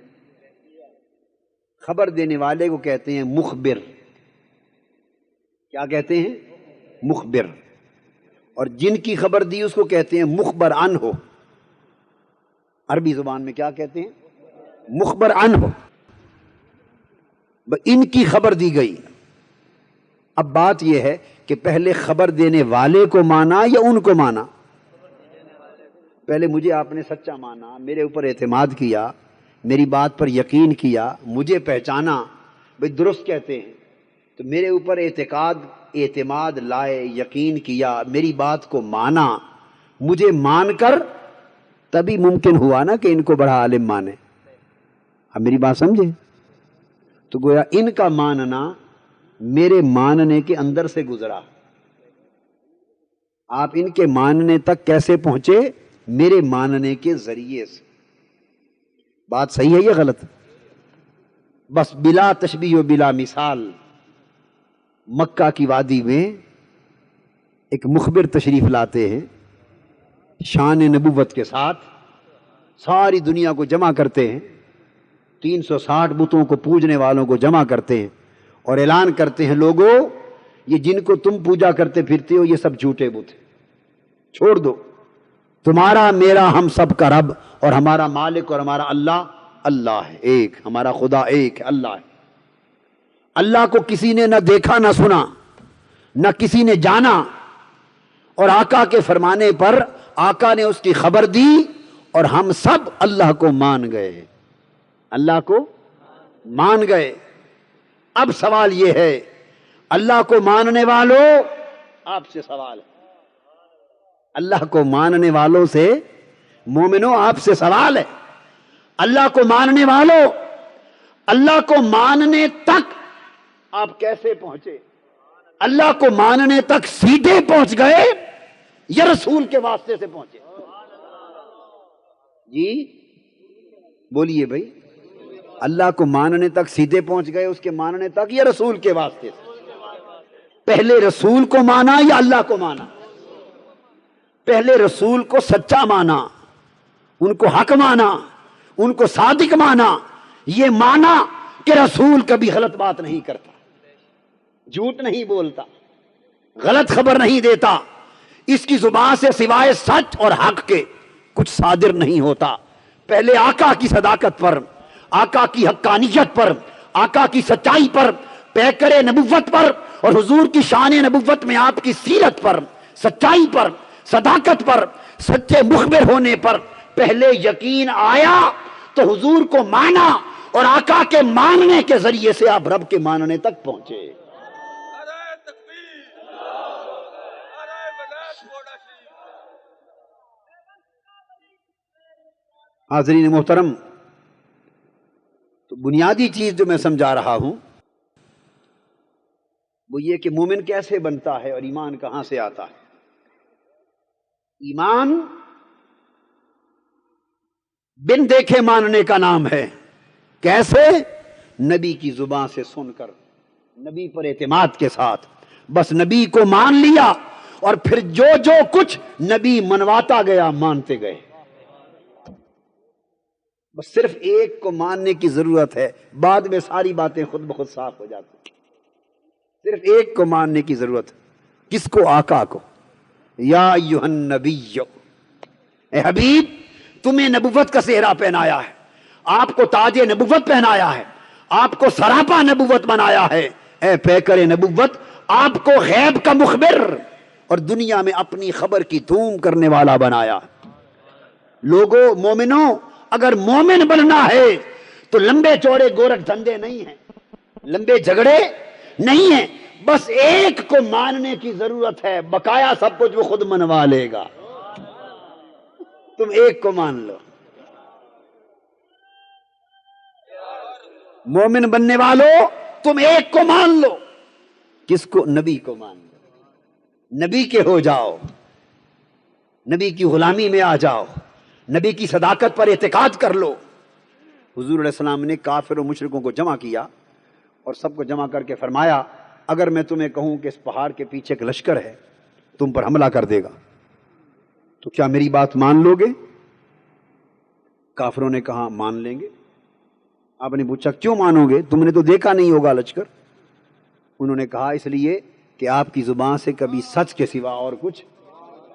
خبر دینے والے کو کہتے ہیں مخبر. کیا کہتے ہیں؟ مخبر. اور جن کی خبر دی اس کو کہتے ہیں مخبر عنہ. عربی زبان میں کیا کہتے ہیں؟ مخبر عنہ. ان کی خبر دی گئی. اب بات یہ ہے کہ پہلے خبر دینے والے کو مانا یا ان کو مانا؟ پہلے مجھے آپ نے سچا مانا, میرے اوپر اعتماد کیا, میری بات پر یقین کیا, مجھے پہچانا بھئی درست کہتے ہیں, تو میرے اوپر اعتماد لائے, یقین کیا, میری بات کو مانا. مجھے مان کر تبھی ممکن ہوا نا کہ ان کو بڑا عالم مانے. اب میری بات سمجھے؟ تو گویا ان کا ماننا میرے ماننے کے اندر سے گزرا. آپ ان کے ماننے تک کیسے پہنچے؟ میرے ماننے کے ذریعے سے۔ بات صحیح ہے یا غلط؟ بس بلا تشبیہ و بلا مثال مکہ کی وادی میں ایک مخبر تشریف لاتے ہیں، شان نبوت کے ساتھ ساری دنیا کو جمع کرتے ہیں، 360 بتوں کو پوجنے والوں کو جمع کرتے ہیں اور اعلان کرتے ہیں، لوگوں یہ جن کو تم پوجا کرتے پھرتے ہو یہ سب جھوٹے بت ہیں، چھوڑ دو، تمہارا میرا ہم سب کا رب اور ہمارا مالک اور ہمارا اللہ اللہ ہے، ایک ہمارا خدا ایک ہے، اللہ ہے۔ اللہ کو کسی نے نہ دیکھا نہ سنا نہ کسی نے جانا، اور آقا کے فرمانے پر آقا نے اس کی خبر دی اور ہم سب اللہ کو مان گئے، اللہ کو مان گئے۔ اب سوال یہ ہے، اللہ کو ماننے والوں، آپ سے سوال ہے، اللہ کو ماننے والوں سے، مومنوں آپ سے سوال ہے، اللہ کو ماننے والوں، اللہ کو ماننے تک آپ کیسے پہنچے؟ اللہ کو ماننے تک سیدھے پہنچ گئے یا رسول کے واسطے سے پہنچے؟ جی بولیے بھائی، اللہ کو ماننے تک سیدھے پہنچ گئے اس کے ماننے تک یا رسول کے واسطے سے؟ پہلے رسول کو مانا یا اللہ کو مانا؟ پہلے رسول کو سچا مانا، ان کو حق مانا، ان کو صادق مانا، یہ مانا کہ رسول کبھی غلط بات نہیں کرتا، جھوٹ نہیں بولتا، غلط خبر نہیں دیتا، اس کی زبان سے سوائے سچ اور حق کے کچھ صادر نہیں ہوتا۔ پہلے آقا کی صداقت پر، آقا کی حقانیت پر، آقا کی سچائی پر، پیکر نبوت پر اور حضور کی شان نبوت میں آپ کی سیرت پر، سچائی پر، صداقت پر، سچے مخبر ہونے پر پہلے یقین آیا تو حضور کو مانا اور آقا کے ماننے کے ذریعے سے آپ رب کے ماننے تک پہنچے۔ نعرہ تکبیر، نعرہ ولایت مولا شریف۔ حاضرین محترم، تو بنیادی چیز جو میں سمجھا رہا ہوں وہ یہ کہ مومن کیسے بنتا ہے اور ایمان کہاں سے آتا ہے۔ ایمان بن دیکھے ماننے کا نام ہے۔ کیسے؟ نبی کی زبان سے سن کر، نبی پر اعتماد کے ساتھ، بس نبی کو مان لیا اور پھر جو جو کچھ نبی منواتا گیا مانتے گئے۔ بس صرف ایک کو ماننے کی ضرورت ہے، بعد میں ساری باتیں خود بخود صاف ہو جاتی۔ صرف ایک کو ماننے کی ضرورت ہے، کس کو؟ آقا کو۔ یا ایھا النبی، اے حبیب تمہیں نبوت کا صحرا پہنایا ہے، آپ کو تاج نبوت پہنایا ہے، آپ کو سراپا نبوت بنایا ہے، اے پیکر نبوت آپ کو غیب کا مخبر اور دنیا میں اپنی خبر کی دھوم کرنے والا بنایا۔ لوگوں، مومنوں، اگر مومن بننا ہے تو لمبے چوڑے گورکھ دھندے نہیں ہیں، لمبے جھگڑے نہیں ہیں، بس ایک کو ماننے کی ضرورت ہے، بقایا سب کچھ وہ خود منوا لے گا۔ تم ایک کو مان لو۔ مومن بننے والوں تم ایک کو مان لو۔ کس کو؟ نبی کو مان لو، نبی کے ہو جاؤ، نبی کی غلامی میں آ جاؤ، نبی کی صداقت پر اعتقاد کر لو۔ حضور علیہ السلام نے کافر و مشرکوں کو جمع کیا اور سب کو جمع کر کے فرمایا، اگر میں تمہیں کہوں کہ اس پہاڑ کے پیچھے ایک لشکر ہے تم پر حملہ کر دے گا تو کیا میری بات مان لو گے؟ کافروں نے کہا مان لیں گے۔ آپ نے پوچھا کیوں مانو گے؟ تم نے تو دیکھا نہیں ہوگا لشکر۔ انہوں نے کہا اس لیے کہ آپ کی زبان سے کبھی سچ کے سوا اور کچھ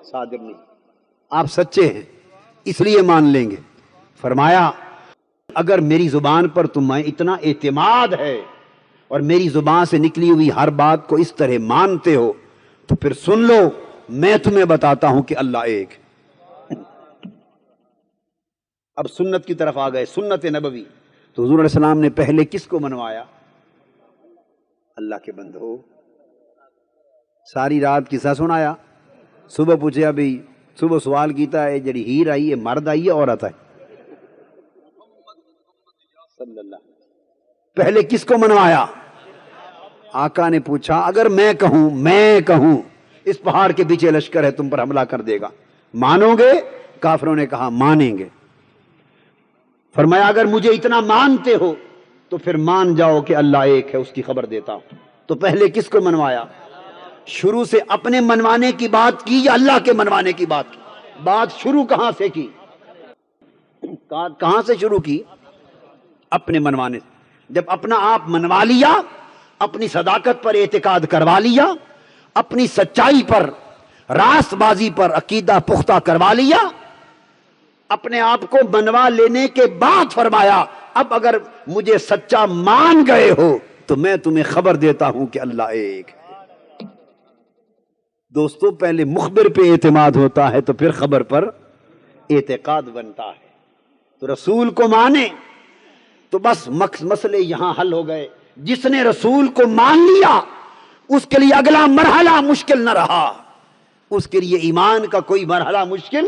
صادر نہیں، آپ سچے ہیں اس لیے مان لیں گے۔ فرمایا اگر میری زبان پر تمہیں اتنا اعتماد ہے اور میری زبان سے نکلی ہوئی ہر بات کو اس طرح مانتے ہو تو پھر سن لو، میں تمہیں بتاتا ہوں کہ اللہ ایک۔ اب سنت کی طرف آ گئے، سنت نبوی۔ تو حضور علیہ السلام نے پہلے کس کو منوایا؟ اللہ کے بندو۔ ساری رات قصہ سنایا، صبح پوچھا بھی، صبح سوال کیتا ہے جڑی ہیر آئی ہے مرد آئی ہے عورت ہے؟ صلی اللہ۔ پہلے کس کو منوایا؟ آقا نے پوچھا اگر میں کہوں اس پہاڑ کے پیچھے لشکر ہے، تم پر حملہ کر دے گا، مانو گے؟ کافروں نے کہا مانیں گے۔ فرمایا اگر مجھے اتنا مانتے ہو تو پھر مان جاؤ کہ اللہ ایک ہے، اس کی خبر دیتا ہوں۔ تو پہلے کس کو منوایا؟ شروع سے اپنے منوانے کی بات کی یا اللہ کے منوانے کی بات کی؟ بات شروع کہاں سے کی؟ کہاں سے شروع کی؟ اپنے منوانے سے۔ جب اپنا آپ منوا لیا، اپنی صداقت پر اعتقاد کروا لیا، اپنی سچائی پر، راست بازی پر عقیدہ پختہ کروا لیا، اپنے آپ کو منوا لینے کے بعد فرمایا اب اگر مجھے سچا مان گئے ہو تو میں تمہیں خبر دیتا ہوں کہ اللہ ایک ہے۔ دوستو پہلے مخبر پہ اعتماد ہوتا ہے تو پھر خبر پر اعتقاد بنتا ہے۔ تو رسول کو مانے تو بس مسئلے یہاں حل ہو گئے۔ جس نے رسول کو مان لیا اس کے لیے اگلا مرحلہ مشکل نہ رہا، اس کے لیے ایمان کا کوئی مرحلہ مشکل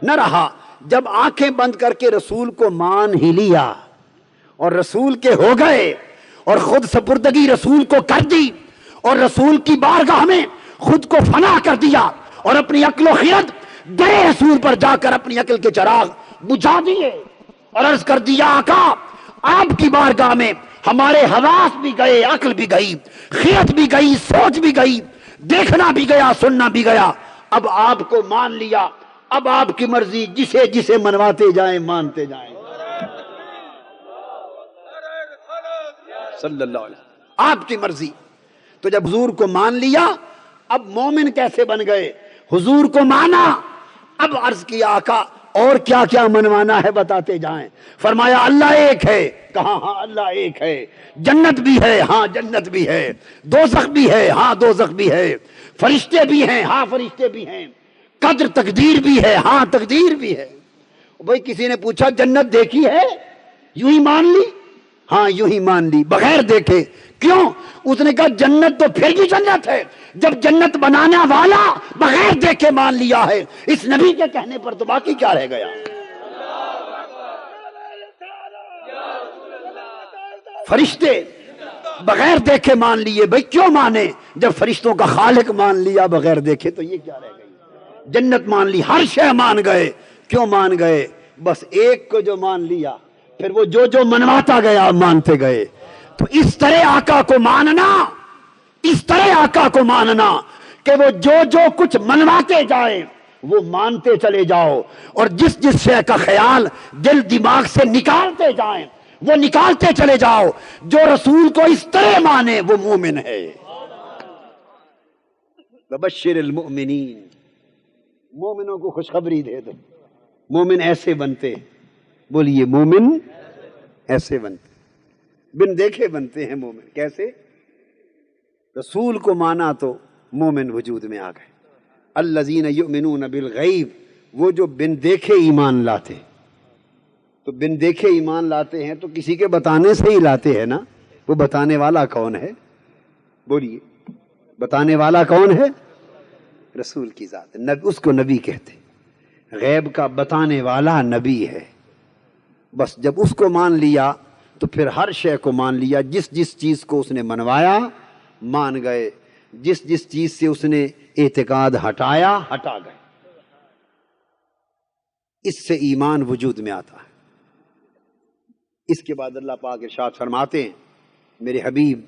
نہ رہا۔ جب آنکھیں بند کر کے رسول کو مان ہی لیا اور رسول کے ہو گئے اور خود سپردگی رسول کو کر دی اور رسول کی بارگاہ میں خود کو فنا کر دیا اور اپنی عقل و خرد گئے رسول پر جا کر اپنی عقل کے چراغ بجھا دیے اور عرض کر دیا آقا آپ کی بارگاہ میں ہمارے حواس بھی گئے، عقل بھی گئی، خرد بھی گئی، سوچ بھی گئی، دیکھنا بھی گیا، سننا بھی گیا، اب آپ کو مان لیا، اب آپ کی مرضی، جسے جسے منواتے جائیں مانتے جائیں۔ صلی اللہ علیہ وسلم آپ کی مرضی۔ تو جب حضور کو مان لیا اب مومن کیسے بن گئے؟ حضور کو مانا، اب عرض کیا آقا اور کیا کیا منوانا ہے بتاتے جائیں۔ فرمایا اللہ ایک ہے، کہا ہاں اللہ ایک ہے، جنت بھی ہے، ہاں جنت بھی ہے، دوزخ بھی ہے، ہاں دوزخ بھی ہے، فرشتے بھی ہیں، ہاں فرشتے بھی ہیں، قدر تقدیر بھی ہے، ہاں تقدیر بھی ہے۔ بھائی کسی نے پوچھا جنت دیکھی ہے؟ یوں ہی مان لی؟ ہاں یوں ہی مان لی بغیر دیکھے۔ کیوں؟ اس نے کہا جنت تو پھر بھی جنت ہے، جب جنت بنانا والا بغیر دیکھے مان لیا ہے، اس نبی کے کہنے پر تو باقی کیا رہ گیا؟ فرشتے بغیر دیکھے مان لیے، بھائی کیوں مانے؟ جب فرشتوں کا خالق مان لیا بغیر دیکھے تو یہ کیا رہ گئی؟ جنت مان لی، ہر شے مان گئے۔ کیوں مان گئے؟ بس ایک کو جو مان لیا پھر وہ جو جو منواتا گیا مانتے گئے۔ تو اس طرح آقا کو ماننا، اس طرح آقا کو ماننا کہ وہ جو جو کچھ منواتے جائیں وہ مانتے چلے جاؤ، اور جس جس شے کا خیال دل دماغ سے نکالتے جائیں وہ نکالتے چلے جاؤ۔ جو رسول کو اس طرح مانے وہ مومن ہے۔ بشر المؤمنین، مومنوں کو خوشخبری دے دو، مومن ایسے بنتے، بولیے مومن ایسے بنتے، بن دیکھے بنتے ہیں مومن۔ کیسے؟ رسول کو مانا تو مومن وجود میں آ گئے۔ الذین یؤمنون بالغیب، وہ جو بن دیکھے ایمان لاتے۔ تو بن دیکھے ایمان لاتے ہیں تو کسی کے بتانے سے ہی لاتے ہیں نا۔ وہ بتانے والا کون ہے؟ بولیے بتانے والا کون ہے؟ رسول کی ذات، اس کو نبی کہتے، غیب کا بتانے والا نبی ہے۔ بس جب اس کو مان لیا تو پھر ہر شے کو مان لیا، جس جس چیز کو اس نے منوایا مان گئے، جس جس چیز سے اس نے اعتقاد ہٹایا ہٹا گئے۔ اس سے ایمان وجود میں آتا ہے۔ اس کے بعد اللہ پاک ارشاد فرماتے ہیں میرے حبیب،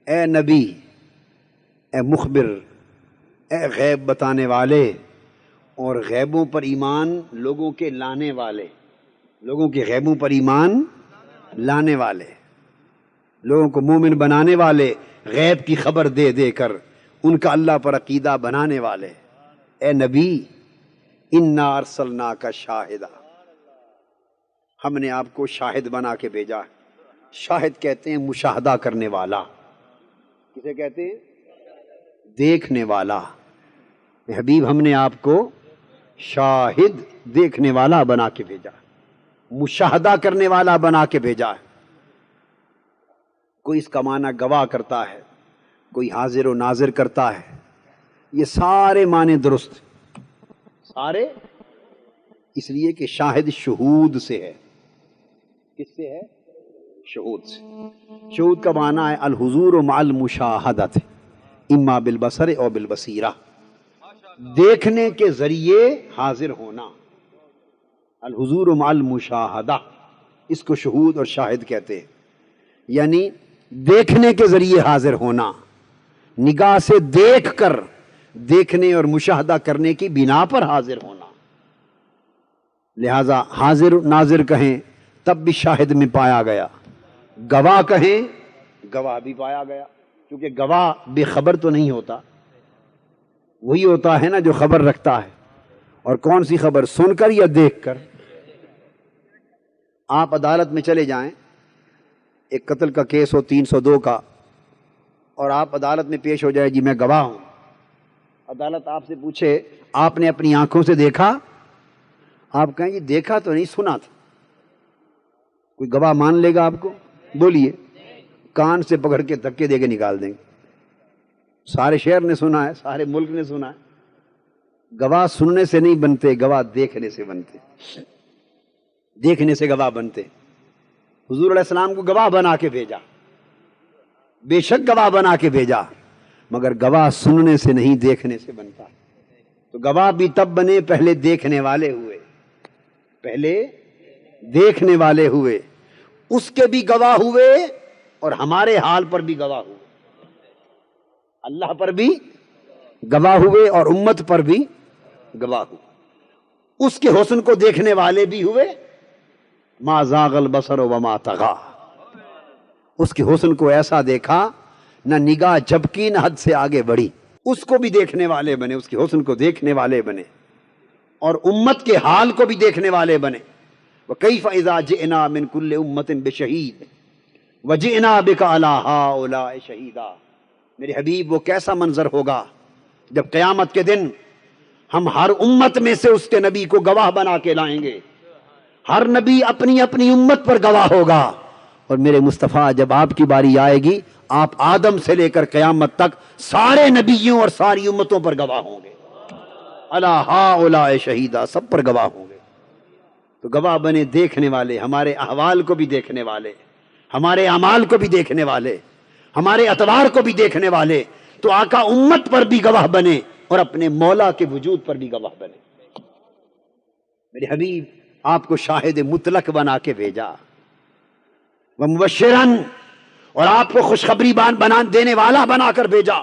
اے نبی، اے مخبر، اے غیب بتانے والے اور غیبوں پر ایمان لوگوں کے لانے والے، لوگوں کے غیبوں پر ایمان لانے والے، لوگوں کو مومن بنانے والے، غیب کی خبر دے دے کر ان کا اللہ پر عقیدہ بنانے والے، اے نبی انا ارسلناک شاہدا، ہم نے آپ کو شاہد بنا کے بھیجا۔ شاہد کہتے ہیں مشاہدہ کرنے والا۔ کسے کہتے ہیں؟ دیکھنے والا۔ حبیب ہم نے آپ کو شاہد، دیکھنے والا بنا کے بھیجا، مشاہدہ کرنے والا بنا کے بھیجا ہے۔ کوئی اس کا معنی گواہ کرتا ہے، کوئی حاضر و ناظر کرتا ہے، یہ سارے معنی درست سارے، اس لیے کہ شاہد شہود سے ہے۔ کس سے ہے؟ شہود سے۔ شہود کا معنی ہے الحضور مع المشاہدۃ، اما بالبصر او بالبصیرہ، دیکھنے کے ذریعے حاضر ہونا، الحضور مع المشاہدہ، اس کو شہود اور شاہد کہتے ہیں، یعنی دیکھنے کے ذریعے حاضر ہونا، نگاہ سے دیکھ کر دیکھنے اور مشاہدہ کرنے کی بنا پر حاضر ہونا۔ لہذا حاضر ناظر کہیں تب بھی شاہد میں پایا گیا، گواہ کہیں گواہ بھی پایا گیا، کیونکہ گواہ بے خبر تو نہیں ہوتا، وہی ہوتا ہے نا جو خبر رکھتا ہے، اور کون سی خبر، سن کر یا دیکھ کر؟ آپ عدالت میں چلے جائیں، ایک قتل کا کیس ہو 302 کا، اور آپ عدالت میں پیش ہو جائے، جی میں گواہ ہوں، عدالت آپ سے پوچھے آپ نے اپنی آنکھوں سے دیکھا؟ آپ کہیں جی دیکھا تو نہیں، سنا تھا۔ کوئی گواہ مان لے گا آپ کو؟ بولیے۔ کان سے پکڑ کے دھکے دے کے نکال دیں گے، سارے شہر نے سنا ہے، سارے ملک نے سنا ہے۔ گواہ سننے سے نہیں بنتے، گواہ دیکھنے سے بنتے، دیکھنے سے گواہ بنتے۔ حضور علیہ السلام کو گواہ بنا کے بھیجا، بے شک گواہ بنا کے بھیجا، مگر گواہ سننے سے نہیں دیکھنے سے بنتا۔ تو گواہ بھی تب بنے پہلے دیکھنے والے ہوئے، پہلے دیکھنے والے ہوئے، اس کے بھی گواہ ہوئے اور ہمارے حال پر بھی گواہ ہوئے، اللہ پر بھی گواہ ہوئے اور امت پر بھی گواہ ہوئے۔ اس کے حسن کو دیکھنے والے بھی ہوئے، ما زاغ البصر وما طغی، اس کے حسن کو ایسا دیکھا نہ نگاہ جھپکی نہ حد سے آگے بڑھی، اس کو بھی دیکھنے والے بنے، اس کے حسن کو دیکھنے والے بنے، اور امت کے حال کو بھی دیکھنے والے بنے۔ وَكَيْفَ إِذَا جِئْنَا مِن كُلِّ أُمَّةٍ بِشَهِيدٍ وَجِئْنَا بِكَ عَلَىٰ هَٰؤُلَاءِ شَهِيدًا، میرے حبیب وہ کیسا منظر ہوگا جب قیامت کے دن ہم ہر امت میں سے اس کے نبی کو گواہ بنا کے لائیں گے، ہر نبی اپنی اپنی امت پر گواہ ہوگا، اور میرے مصطفیٰ جب آپ کی باری آئے گی، آپ آدم سے لے کر قیامت تک سارے نبیوں اور ساری امتوں پر گواہ ہوں گے، عَلَىٰ هَٰؤُلَاءِ شَهِيدًا، سب پر گواہ ہوں گے۔ تو گواہ بنے دیکھنے والے، ہمارے احوال کو بھی دیکھنے والے، ہمارے اعمال کو بھی دیکھنے والے، ہمارے اطوار کو بھی دیکھنے والے، تو آقا امت پر بھی گواہ بنے اور اپنے مولا کے وجود پر بھی گواہ بنے۔ میرے حبیب آپ کو شاہد مطلق بنا کے بھیجا، ومبشراً، اور آپ کو خوشخبری بنا دینے والا بنا کر بھیجا۔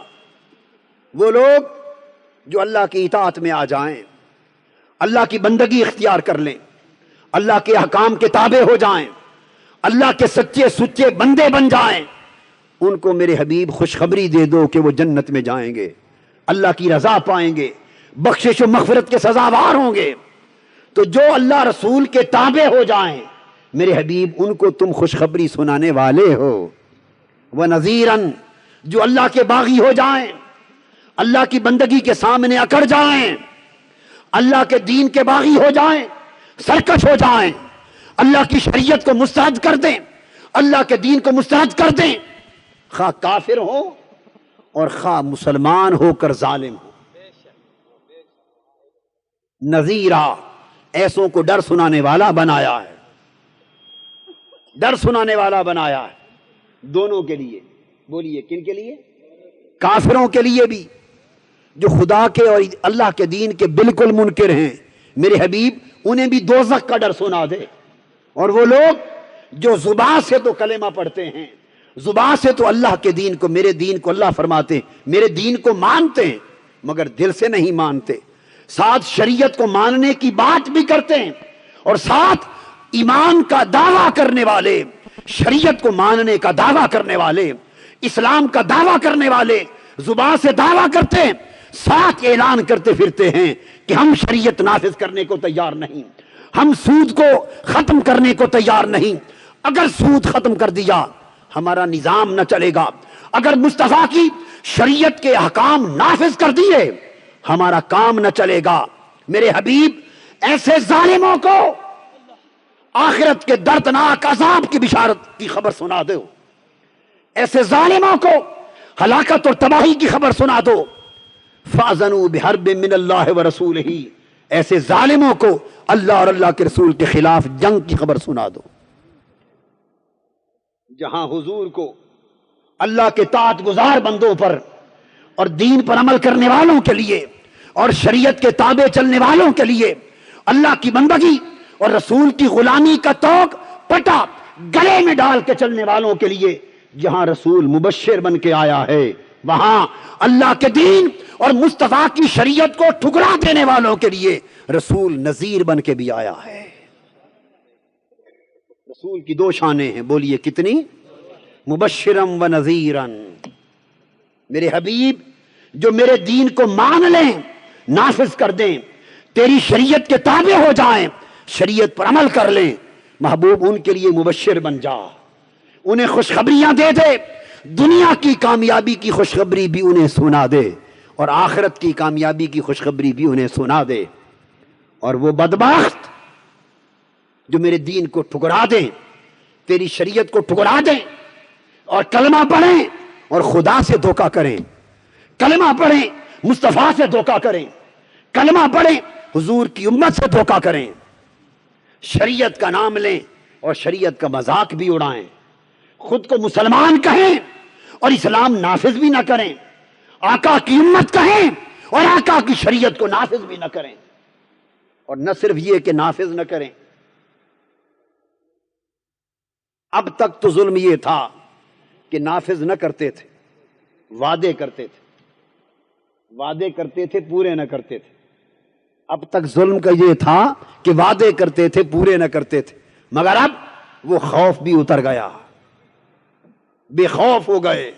وہ لوگ جو اللہ کی اطاعت میں آ جائیں، اللہ کی بندگی اختیار کر لیں، اللہ کے احکام کے تابع ہو جائیں، اللہ کے سچے سچے بندے بن جائیں، ان کو میرے حبیب خوشخبری دے دو کہ وہ جنت میں جائیں گے، اللہ کی رضا پائیں گے، بخشش و مغفرت کے سزاوار ہوں گے۔ تو جو اللہ رسول کے تابع ہو جائیں میرے حبیب، ان کو تم خوشخبری سنانے والے ہو۔ وَنَذِيرًا، جو اللہ کے باغی ہو جائیں، اللہ کی بندگی کے سامنے اکڑ جائیں، اللہ کے دین کے باغی ہو جائیں، سرکش ہو جائیں، اللہ کی شریعت کو مسترد کر دیں، اللہ کے دین کو مسترد کر دیں، خواہ کافر ہو اور خواہ مسلمان ہو کر ظالم ہو۔ نذیرہ، ایسوں کو ڈر سنانے والا بنایا ہے، ڈر سنانے والا بنایا ہے، دونوں کے لیے۔ بولیے کن کے لیے؟ کافروں کے لیے بھی، جو خدا کے اور اللہ کے دین کے بالکل منکر ہیں، میرے حبیب انہیں بھی دوزخ کا ڈر سنا دے۔ اور وہ لوگ جو زبان سے تو کلمہ پڑھتے ہیں، زبان سے تو اللہ کے دین کو، میرے دین کو اللہ فرماتے ہیں، میرے دین کو مانتے ہیں، مگر دل سے نہیں مانتے، ساتھ شریعت کو ماننے کی بات بھی کرتے ہیں، اور ساتھ ایمان کا دعویٰ کرنے والے، شریعت کو ماننے کا دعویٰ کرنے والے، اسلام کا دعویٰ کرنے والے زبان سے دعویٰ کرتے ہیں، ساتھ اعلان کرتے پھرتے ہیں کہ ہم شریعت نافذ کرنے کو تیار نہیں، ہم سود کو ختم کرنے کو تیار نہیں، اگر سود ختم کر دیا ہمارا نظام نہ چلے گا، اگر مصطفیٰ کی شریعت کے احکام نافذ کر دیے ہمارا کام نہ چلے گا۔ میرے حبیب ایسے ظالموں کو آخرت کے دردناک عذاب کی بشارت کی خبر سنا دو، ایسے ظالموں کو ہلاکت اور تباہی کی خبر سنا دو۔ فَأَذَنُوا بِحَرْبٍ مِّنَ اللَّهِ وَرَسُولِهِ، ایسے ظالموں کو اللہ اور اللہ کے رسول کے خلاف جنگ کی خبر سنا دو۔ جہاں حضور کو اللہ کے طاعت گزار بندوں پر اور دین پر عمل کرنے والوں کے لیے اور شریعت کے تابع چلنے والوں کے لیے اللہ کی بندگی اور رسول کی غلامی کا توق پٹا گلے میں ڈال کے چلنے والوں کے لیے جہاں رسول مبشر بن کے آیا ہے، وہاں اللہ کے دین اور مصطفیٰ کی شریعت کو ٹھکرا دینے والوں کے لیے رسول نذیر بن کے بھی آیا ہے۔ رسول کی دو شانیں ہیں، بولیے کتنی؟ مبشرم و نذیرن۔ میرے حبیب جو میرے دین کو مان لیں، نافذ کر دیں، تیری شریعت کے تابع ہو جائیں، شریعت پر عمل کر لیں، محبوب ان کے لیے مبشر بن جا، انہیں خوشخبریاں دے دے، دنیا کی کامیابی کی خوشخبری بھی انہیں سنا دے اور آخرت کی کامیابی کی خوشخبری بھی انہیں سنا دے۔ اور وہ بدبخت جو میرے دین کو ٹھکرا دیں، تیری شریعت کو ٹھکرا دیں اور کلمہ پڑھیں اور خدا سے دھوکہ کریں، کلمہ پڑھیں مصطفیٰ سے دھوکہ کریں، کلمہ پڑھیں حضور کی امت سے دھوکہ کریں، شریعت کا نام لیں اور شریعت کا مذاق بھی اڑائیں، خود کو مسلمان کہیں اور اسلام نافذ بھی نہ کریں، آقا کی امت کہیں اور آقا کی شریعت کو نافذ بھی نہ کریں، اور نہ صرف یہ کہ نافذ نہ کریں، اب تک تو ظلم یہ تھا کہ نافذ نہ کرتے تھے، وعدے کرتے تھے، وعدے کرتے تھے پورے نہ کرتے تھے۔ اب تک ظلم کا یہ تھا کہ وعدے کرتے تھے پورے نہ کرتے تھے، مگر اب وہ خوف بھی اتر گیا، بے خوف ہو گئے،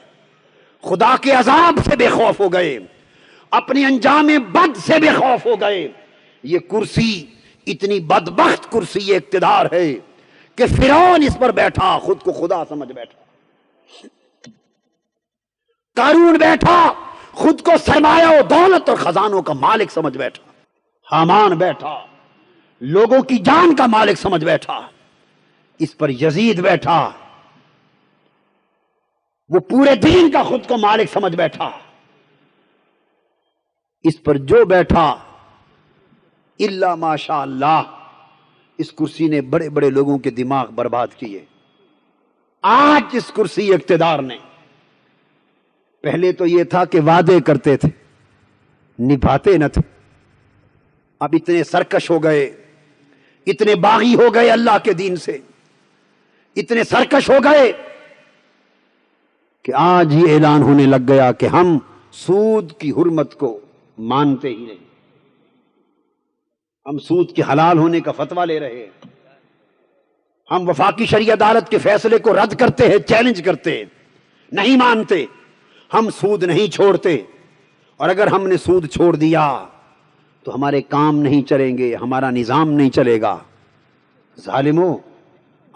خدا کے عذاب سے بے خوف ہو گئے، اپنے انجام بد سے بے خوف ہو گئے۔ یہ کرسی اتنی بدبخت کرسی اقتدار ہے کہ فرعون اس پر بیٹھا خود کو خدا سمجھ بیٹھا، قارون بیٹھا خود کو سرمایہ و دولت اور خزانوں کا مالک سمجھ بیٹھا، حامان بیٹھا لوگوں کی جان کا مالک سمجھ بیٹھا، اس پر یزید بیٹھا وہ پورے دین کا خود کو مالک سمجھ بیٹھا، اس پر جو بیٹھا الا ماشاء اللہ، اس کرسی نے بڑے بڑے لوگوں کے دماغ برباد کیے۔ آج اس کرسی اقتدار نے، پہلے تو یہ تھا کہ وعدے کرتے تھے نبھاتے نہ تھے، اب اتنے سرکش ہو گئے، اتنے باغی ہو گئے اللہ کے دین سے، اتنے سرکش ہو گئے کہ آج یہ اعلان ہونے لگ گیا کہ ہم سود کی حرمت کو مانتے ہی نہیں، ہم سود کے حلال ہونے کا فتویٰ لے رہے ہیں، ہم وفاقی شرعی عدالت کے فیصلے کو رد کرتے ہیں، چیلنج کرتے ہیں، نہیں مانتے، ہم سود نہیں چھوڑتے، اور اگر ہم نے سود چھوڑ دیا تو ہمارے کام نہیں چلیں گے، ہمارا نظام نہیں چلے گا۔ ظالموں،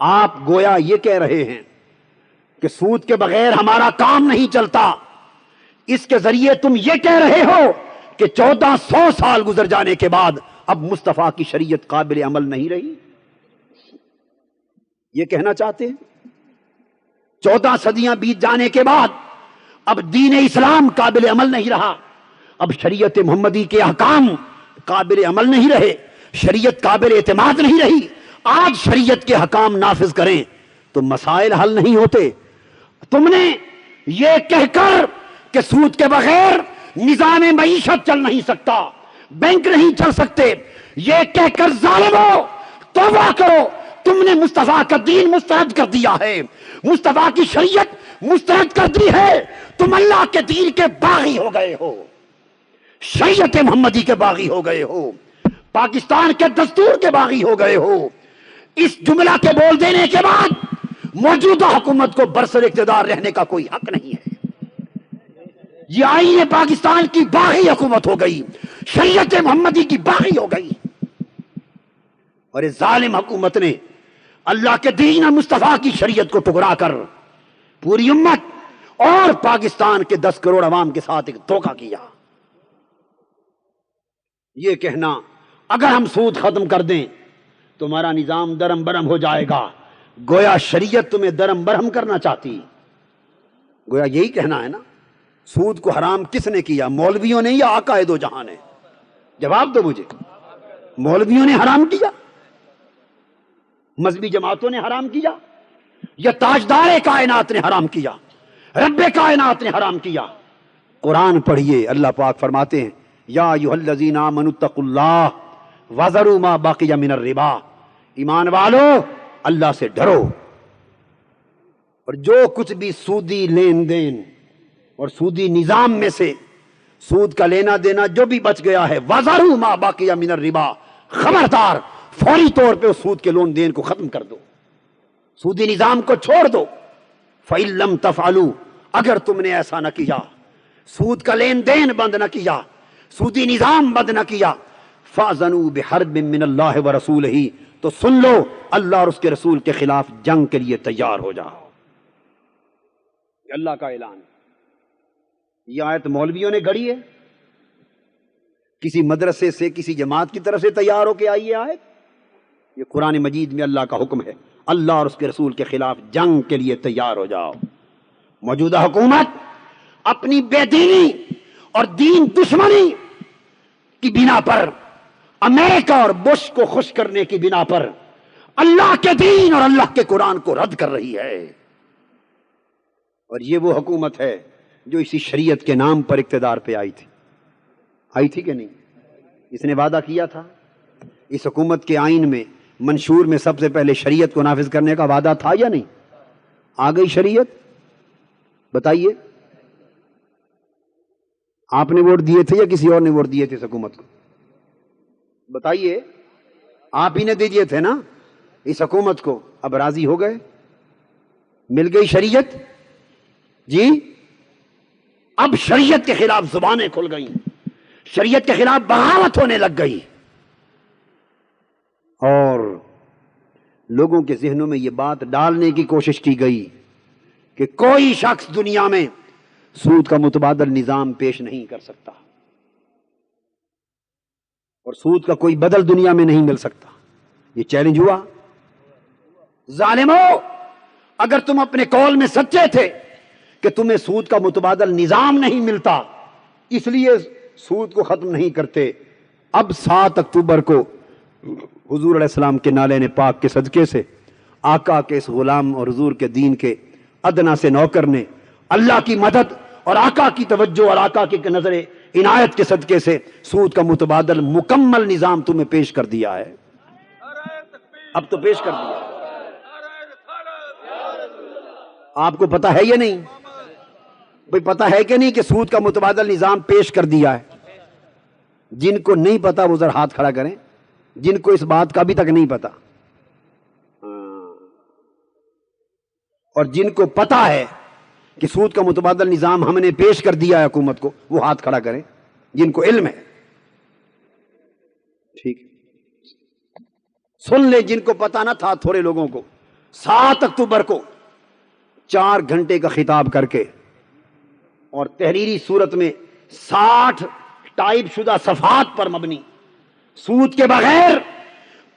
آپ گویا یہ کہہ رہے ہیں کہ سود کے بغیر ہمارا کام نہیں چلتا، اس کے ذریعے تم یہ کہہ رہے ہو کہ 1400 سال گزر جانے کے بعد اب مصطفیٰ کی شریعت قابل عمل نہیں رہی، یہ کہنا چاہتے ہیں؟ 14 صدیاں بیت جانے کے بعد اب دین اسلام قابل عمل نہیں رہا، اب شریعت محمدی کے احکام قابل عمل نہیں رہے، شریعت قابل اعتماد نہیں رہی۔ آج شریعت کے حکام نافذ کریں تو مسائل حل نہیں ہوتے۔ تم نے یہ کہہ کر کہ سود کے بغیر نظام معیشت چل نہیں سکتا، بینک نہیں چل سکتے، یہ کہہ کر ظالمو توبہ کرو، تم نے مصطفیٰ کا دین مسترد کر دیا ہے، مصطفیٰ کی شریعت مسترد کر دی ہے، تم اللہ کے دین کے باغی ہو گئے ہو، شریعت محمدی کے باغی ہو گئے ہو، پاکستان کے دستور کے باغی ہو گئے ہو۔ اس جملہ کے بول دینے کے بعد موجودہ حکومت کو برسر اقتدار رہنے کا کوئی حق نہیں ہے۔ یہ آئین پاکستان کی باغی حکومت ہو گئی، شریعت محمدی کی باغی ہو گئی، اور اس ظالم حکومت نے اللہ کے دین مصطفیٰ کی شریعت کو ٹکرا کر پوری امت اور پاکستان کے 10 کروڑ عوام کے ساتھ ایک دھوکہ کیا۔ یہ کہنا اگر ہم سود ختم کر دیں تو ہمارا نظام درم برہم ہو جائے گا، گویا شریعت تمہیں درم برہم کرنا چاہتی، گویا یہی کہنا ہے نا۔ سود کو حرام کس نے کیا، مولویوں نے یا آقا دو جہاں نے؟ جواب دو مجھے، مولویوں نے حرام کیا، مذہبی جماعتوں نے حرام کیا، یا تاجدار کائنات نے حرام کیا، رب کائنات نے حرام کیا؟ قرآن پڑھیے، اللہ پاک فرماتے ہیں یا ایھا الذین آمنوا اتقوا اللہ وذروا ما بقی من الربا، ایمان والو اللہ سے ڈرو اور جو کچھ بھی سودی لین دین اور سودی نظام میں سے سود کا لینا دینا جو بھی بچ گیا ہے، وذروا ما بقی من الربا، خبردار فوری طور پہ اس سود کے لون دین کو ختم کر دو، سودی نظام کو چھوڑ دو۔ فَإِن لَمْ تَفْعَلُوا، اگر تم نے ایسا نہ کیا، سود کا لین دین بند نہ کیا، سودی نظام بند نہ کیا، فَأْذَنُوا بِحَرْبٍ مِّنَ اللَّهِ وَرَسُولِهِ، تو سن لو اللہ اور اس کے رسول کے خلاف جنگ کے لیے تیار ہو جاؤ۔ یہ اللہ کا اعلان ہے۔ یہ آیت مولویوں نے گھڑی ہے، کسی مدرسے سے کسی جماعت کی طرف سے تیار ہو کے آئی ہے آیت؟ یہ قرآن مجید میں اللہ کا حکم ہے، اللہ اور اس کے رسول کے خلاف جنگ کے لیے تیار ہو جاؤ۔ موجودہ حکومت اپنی بے دینی اور دین دشمنی کی بنا پر، امریکہ اور بش کو خوش کرنے کی بنا پر اللہ کے دین اور اللہ کے قرآن کو رد کر رہی ہے۔ اور یہ وہ حکومت ہے جو اسی شریعت کے نام پر اقتدار پہ آئی تھی کہ نہیں؟ اس نے وعدہ کیا تھا، اس حکومت کے آئین میں منشور میں سب سے پہلے شریعت کو نافذ کرنے کا وعدہ تھا یا نہیں؟ آ گئی شریعت؟ بتائیے، آپ نے ووٹ دیے تھے یا کسی اور نے ووٹ دیے تھے اس حکومت کو؟ بتائیے، آپ ہی نے دے دیے تھے نا اس حکومت کو، اب راضی ہو گئے؟ مل گئی شریعت؟ جی، اب شریعت کے خلاف زبانیں کھل گئیں، شریعت کے خلاف بغاوت ہونے لگ گئی، اور لوگوں کے ذہنوں میں یہ بات ڈالنے کی کوشش کی گئی کہ کوئی شخص دنیا میں سود کا متبادل نظام پیش نہیں کر سکتا اور سود کا کوئی بدل دنیا میں نہیں مل سکتا۔ یہ چیلنج ہوا۔ ظالمو، اگر تم اپنے قول میں سچے تھے کہ تمہیں سود کا متبادل نظام نہیں ملتا اس لیے سود کو ختم نہیں کرتے، اب 7 اکتوبر کو حضور علیہ السلام کے نالین پاک کے صدقے سے آقا کے اس غلام اور حضور کے دین کے ادنا سے نوکر نے اللہ کی مدد اور آقا کی توجہ اور آقا کی نظر عنایت کے صدقے سے سود کا متبادل مکمل نظام تمہیں پیش کر دیا ہے۔ اب تو پیش کر دیا، آپ کو پتا ہے یا نہیں؟ بھئی پتا ہے کہ نہیں کہ سود کا متبادل نظام پیش کر دیا ہے؟ جن کو نہیں پتا وہ ذرا ہاتھ کھڑا کریں، جن کو اس بات کا ابھی تک نہیں پتا، اور جن کو پتا ہے کہ سود کا متبادل نظام ہم نے پیش کر دیا ہے حکومت کو، وہ ہاتھ کھڑا کریں جن کو علم ہے۔ ٹھیک، سن لیں جن کو پتا نہ تھا تھوڑے لوگوں کو، 7 اکتوبر کو 4 گھنٹے کا خطاب کر کے اور تحریری صورت میں 60 ٹائپ شدہ صفحات پر مبنی سود کے بغیر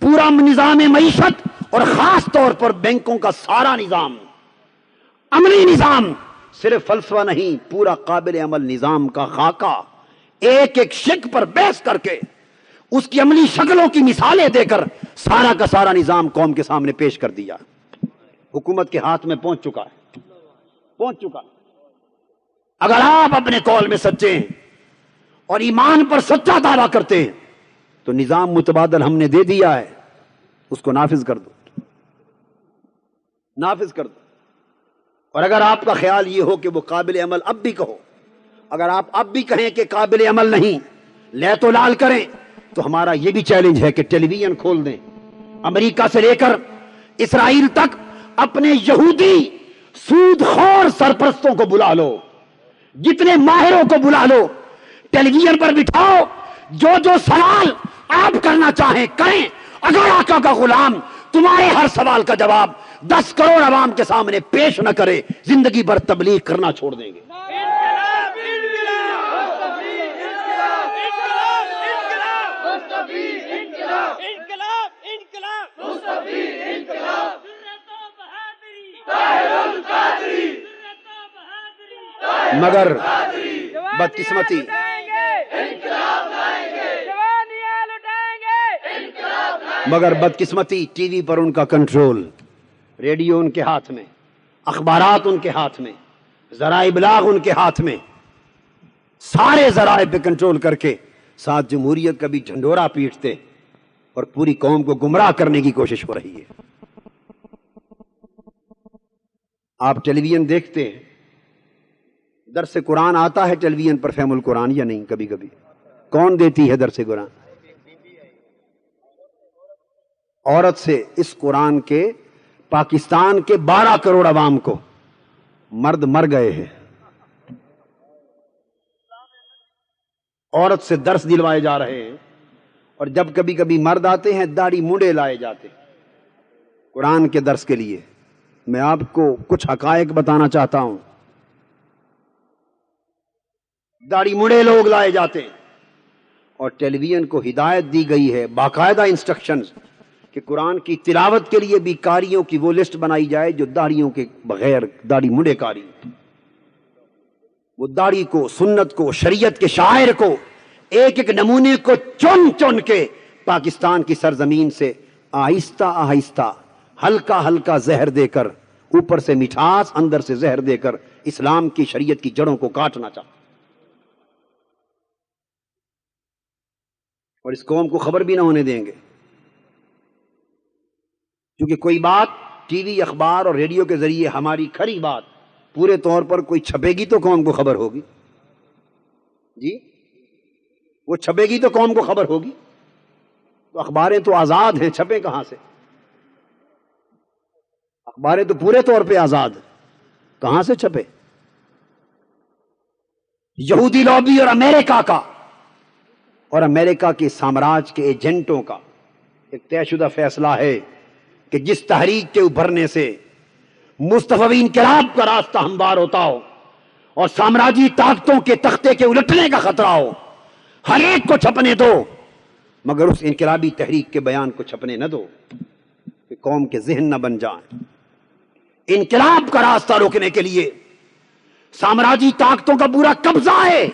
پورا نظام معیشت اور خاص طور پر بینکوں کا سارا نظام، عملی نظام، صرف فلسفہ نہیں، پورا قابل عمل نظام کا خاکہ ایک ایک شق پر بحث کر کے اس کی عملی شکلوں کی مثالیں دے کر سارا کا سارا نظام قوم کے سامنے پیش کر دیا۔ حکومت کے ہاتھ میں پہنچ چکا۔ اگر آپ اپنے قول میں سچے ہیں اور ایمان پر سچا دعویٰ کرتے ہیں تو نظام متبادل ہم نے دے دیا ہے، اس کو نافذ کر دو۔ اور اگر آپ کا خیال یہ ہو کہ وہ قابل عمل اب بھی کہو، اگر آپ اب بھی کہیں کہ قابل عمل نہیں، لے تو لال کریں، تو ہمارا یہ بھی چیلنج ہے کہ ٹیلی ویژن کھول دیں، امریکہ سے لے کر اسرائیل تک اپنے یہودی سود خور سرپرستوں کو بلا لو، جتنے ماہروں کو بلا لو، ٹیلی ویژن پر بٹھاؤ، جو سوال آپ کرنا چاہیں کریں۔ اگر آقا کا غلام تمہارے ہر سوال کا جواب 10 کروڑ عوام کے سامنے پیش نہ کرے، زندگی بھر تبلیغ کرنا چھوڑ دیں گے۔ مگر بدقسمتی ٹی وی پر ان کا کنٹرول، ریڈیو ان کے ہاتھ میں، اخبارات ان کے ہاتھ میں، ذرائع ابلاغ ان کے ہاتھ میں، سارے ذرائع پہ کنٹرول کر کے ساتھ جمہوریت کا بھی جھنڈورا پیٹتے اور پوری قوم کو گمراہ کرنے کی کوشش ہو رہی ہے۔ آپ ٹیلی ویژن دیکھتے ہیں، درس قرآن آتا ہے ٹیلی ویژن پر فہم القرآن یا نہیں؟ کبھی کبھی کون دیتی ہے درس قرآن؟ عورت سے اس قرآن کے پاکستان کے 12 کروڑ عوام کو مرد مر گئے ہیں، عورت سے درس دلوائے جا رہے ہیں، اور جب کبھی کبھی مرد آتے ہیں داڑھی منڈے لائے جاتے ہیں قرآن کے درس کے لیے۔ میں آپ کو کچھ حقائق بتانا چاہتا ہوں، داڑھی منڈے لوگ لائے جاتے ہیں، اور ٹیلی ویژن کو ہدایت دی گئی ہے، باقاعدہ انسٹرکشنز، کہ قرآن کی تلاوت کے لیے بھی قاریوں کی وہ لسٹ بنائی جائے جو داڑھیوں کے بغیر داڑھی منڈے قاری، وہ داڑھی کو، سنت کو، شریعت کے شاعر کو، ایک ایک نمونے کو چن چن کے پاکستان کی سرزمین سے آہستہ آہستہ، ہلکا ہلکا زہر دے کر، اوپر سے مٹھاس اندر سے زہر دے کر اسلام کی شریعت کی جڑوں کو کاٹنا چاہتا، اور اس قوم کو خبر بھی نہ ہونے دیں گے، کیونکہ کوئی بات ٹی وی، اخبار اور ریڈیو کے ذریعے ہماری کھری بات پورے طور پر کوئی چھپے گی تو قوم کو خبر ہوگی، جی وہ چھپے گی تو قوم کو خبر ہوگی۔ تو اخباریں تو آزاد ہیں، چھپیں کہاں سے؟ اخباریں تو پورے طور پہ آزاد ہیں، کہاں سے چھپے؟ یہودی لابی اور امریکہ کا، اور امریکہ کے سامراج کے ایجنٹوں کا ایک طے شدہ فیصلہ ہے کہ جس تحریک کے ابھرنے سے مصطفی انقلاب کا راستہ ہموار ہوتا ہو اور سامراجی طاقتوں کے تختے کے الٹنے کا خطرہ ہو، ہر ایک کو چھپنے دو، مگر اس انقلابی تحریک کے بیان کو چھپنے نہ دو کہ قوم کے ذہن نہ بن جائیں۔ انقلاب کا راستہ روکنے کے لیے سامراجی طاقتوں کا پورا قبضہ ہے،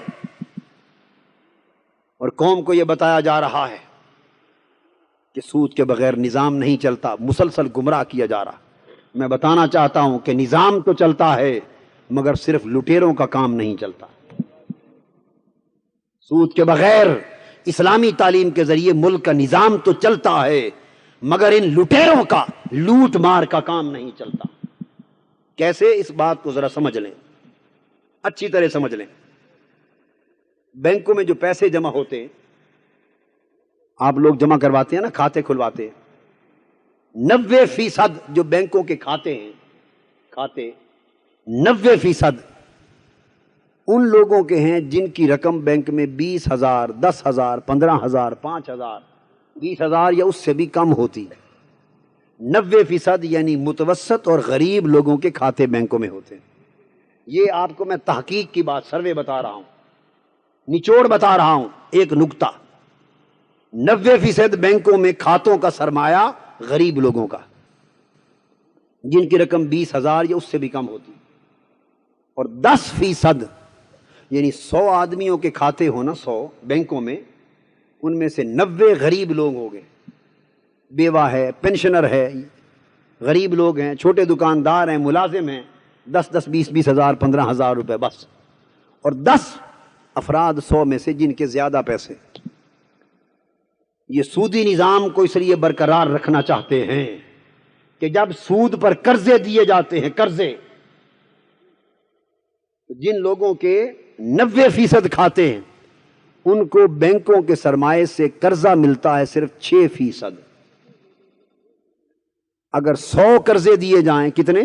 اور قوم کو یہ بتایا جا رہا ہے کہ سود کے بغیر نظام نہیں چلتا، مسلسل گمراہ کیا جا رہا۔ میں بتانا چاہتا ہوں کہ نظام تو چلتا ہے مگر صرف لٹیروں کا کام نہیں چلتا۔ سود کے بغیر اسلامی تعلیم کے ذریعے ملک کا نظام تو چلتا ہے مگر ان لٹیروں کا لوٹ مار کا کام نہیں چلتا۔ کیسے؟ اس بات کو ذرا سمجھ لیں، اچھی طرح سمجھ لیں۔ بینکوں میں جو پیسے جمع ہوتے ہیں، آپ لوگ جمع کرواتے ہیں نا، کھاتے کھلواتے ہیں، 90% جو بینکوں کے کھاتے ہیں، کھاتے 90% ان لوگوں کے ہیں جن کی رقم بینک میں 20,000، 10,000، 15,000، 5,000، 20,000 یا اس سے بھی کم ہوتی ہے۔ 90% یعنی متوسط اور غریب لوگوں کے کھاتے بینکوں میں ہوتے ہیں۔ یہ آپ کو میں تحقیق کی بات، سروے بتا رہا ہوں، نچوڑ بتا رہا ہوں، ایک نکتہ۔ 90% بینکوں میں کھاتوں کا سرمایہ غریب لوگوں کا، جن کی رقم 20,000 یا اس سے بھی کم ہوتی، اور 10% یعنی 100 آدمیوں کے کھاتے ہونا، 100 بینکوں میں، ان میں سے 90 غریب لوگ ہو گئے، بیوہ ہے، پینشنر ہے، غریب لوگ ہیں، چھوٹے دکاندار ہیں، ملازم ہیں، 10 20 ہزار 15,000 روپے بس، اور 10 افراد 100 میں سے جن کے زیادہ پیسے۔ یہ سودی نظام کو اس لیے برقرار رکھنا چاہتے ہیں کہ جب سود پر قرضے دیے جاتے ہیں، قرضے، جن لوگوں کے 90% کھاتے ہیں ان کو بینکوں کے سرمایے سے قرضہ ملتا ہے صرف 6%۔ اگر 100 قرضے دیے جائیں، کتنے؟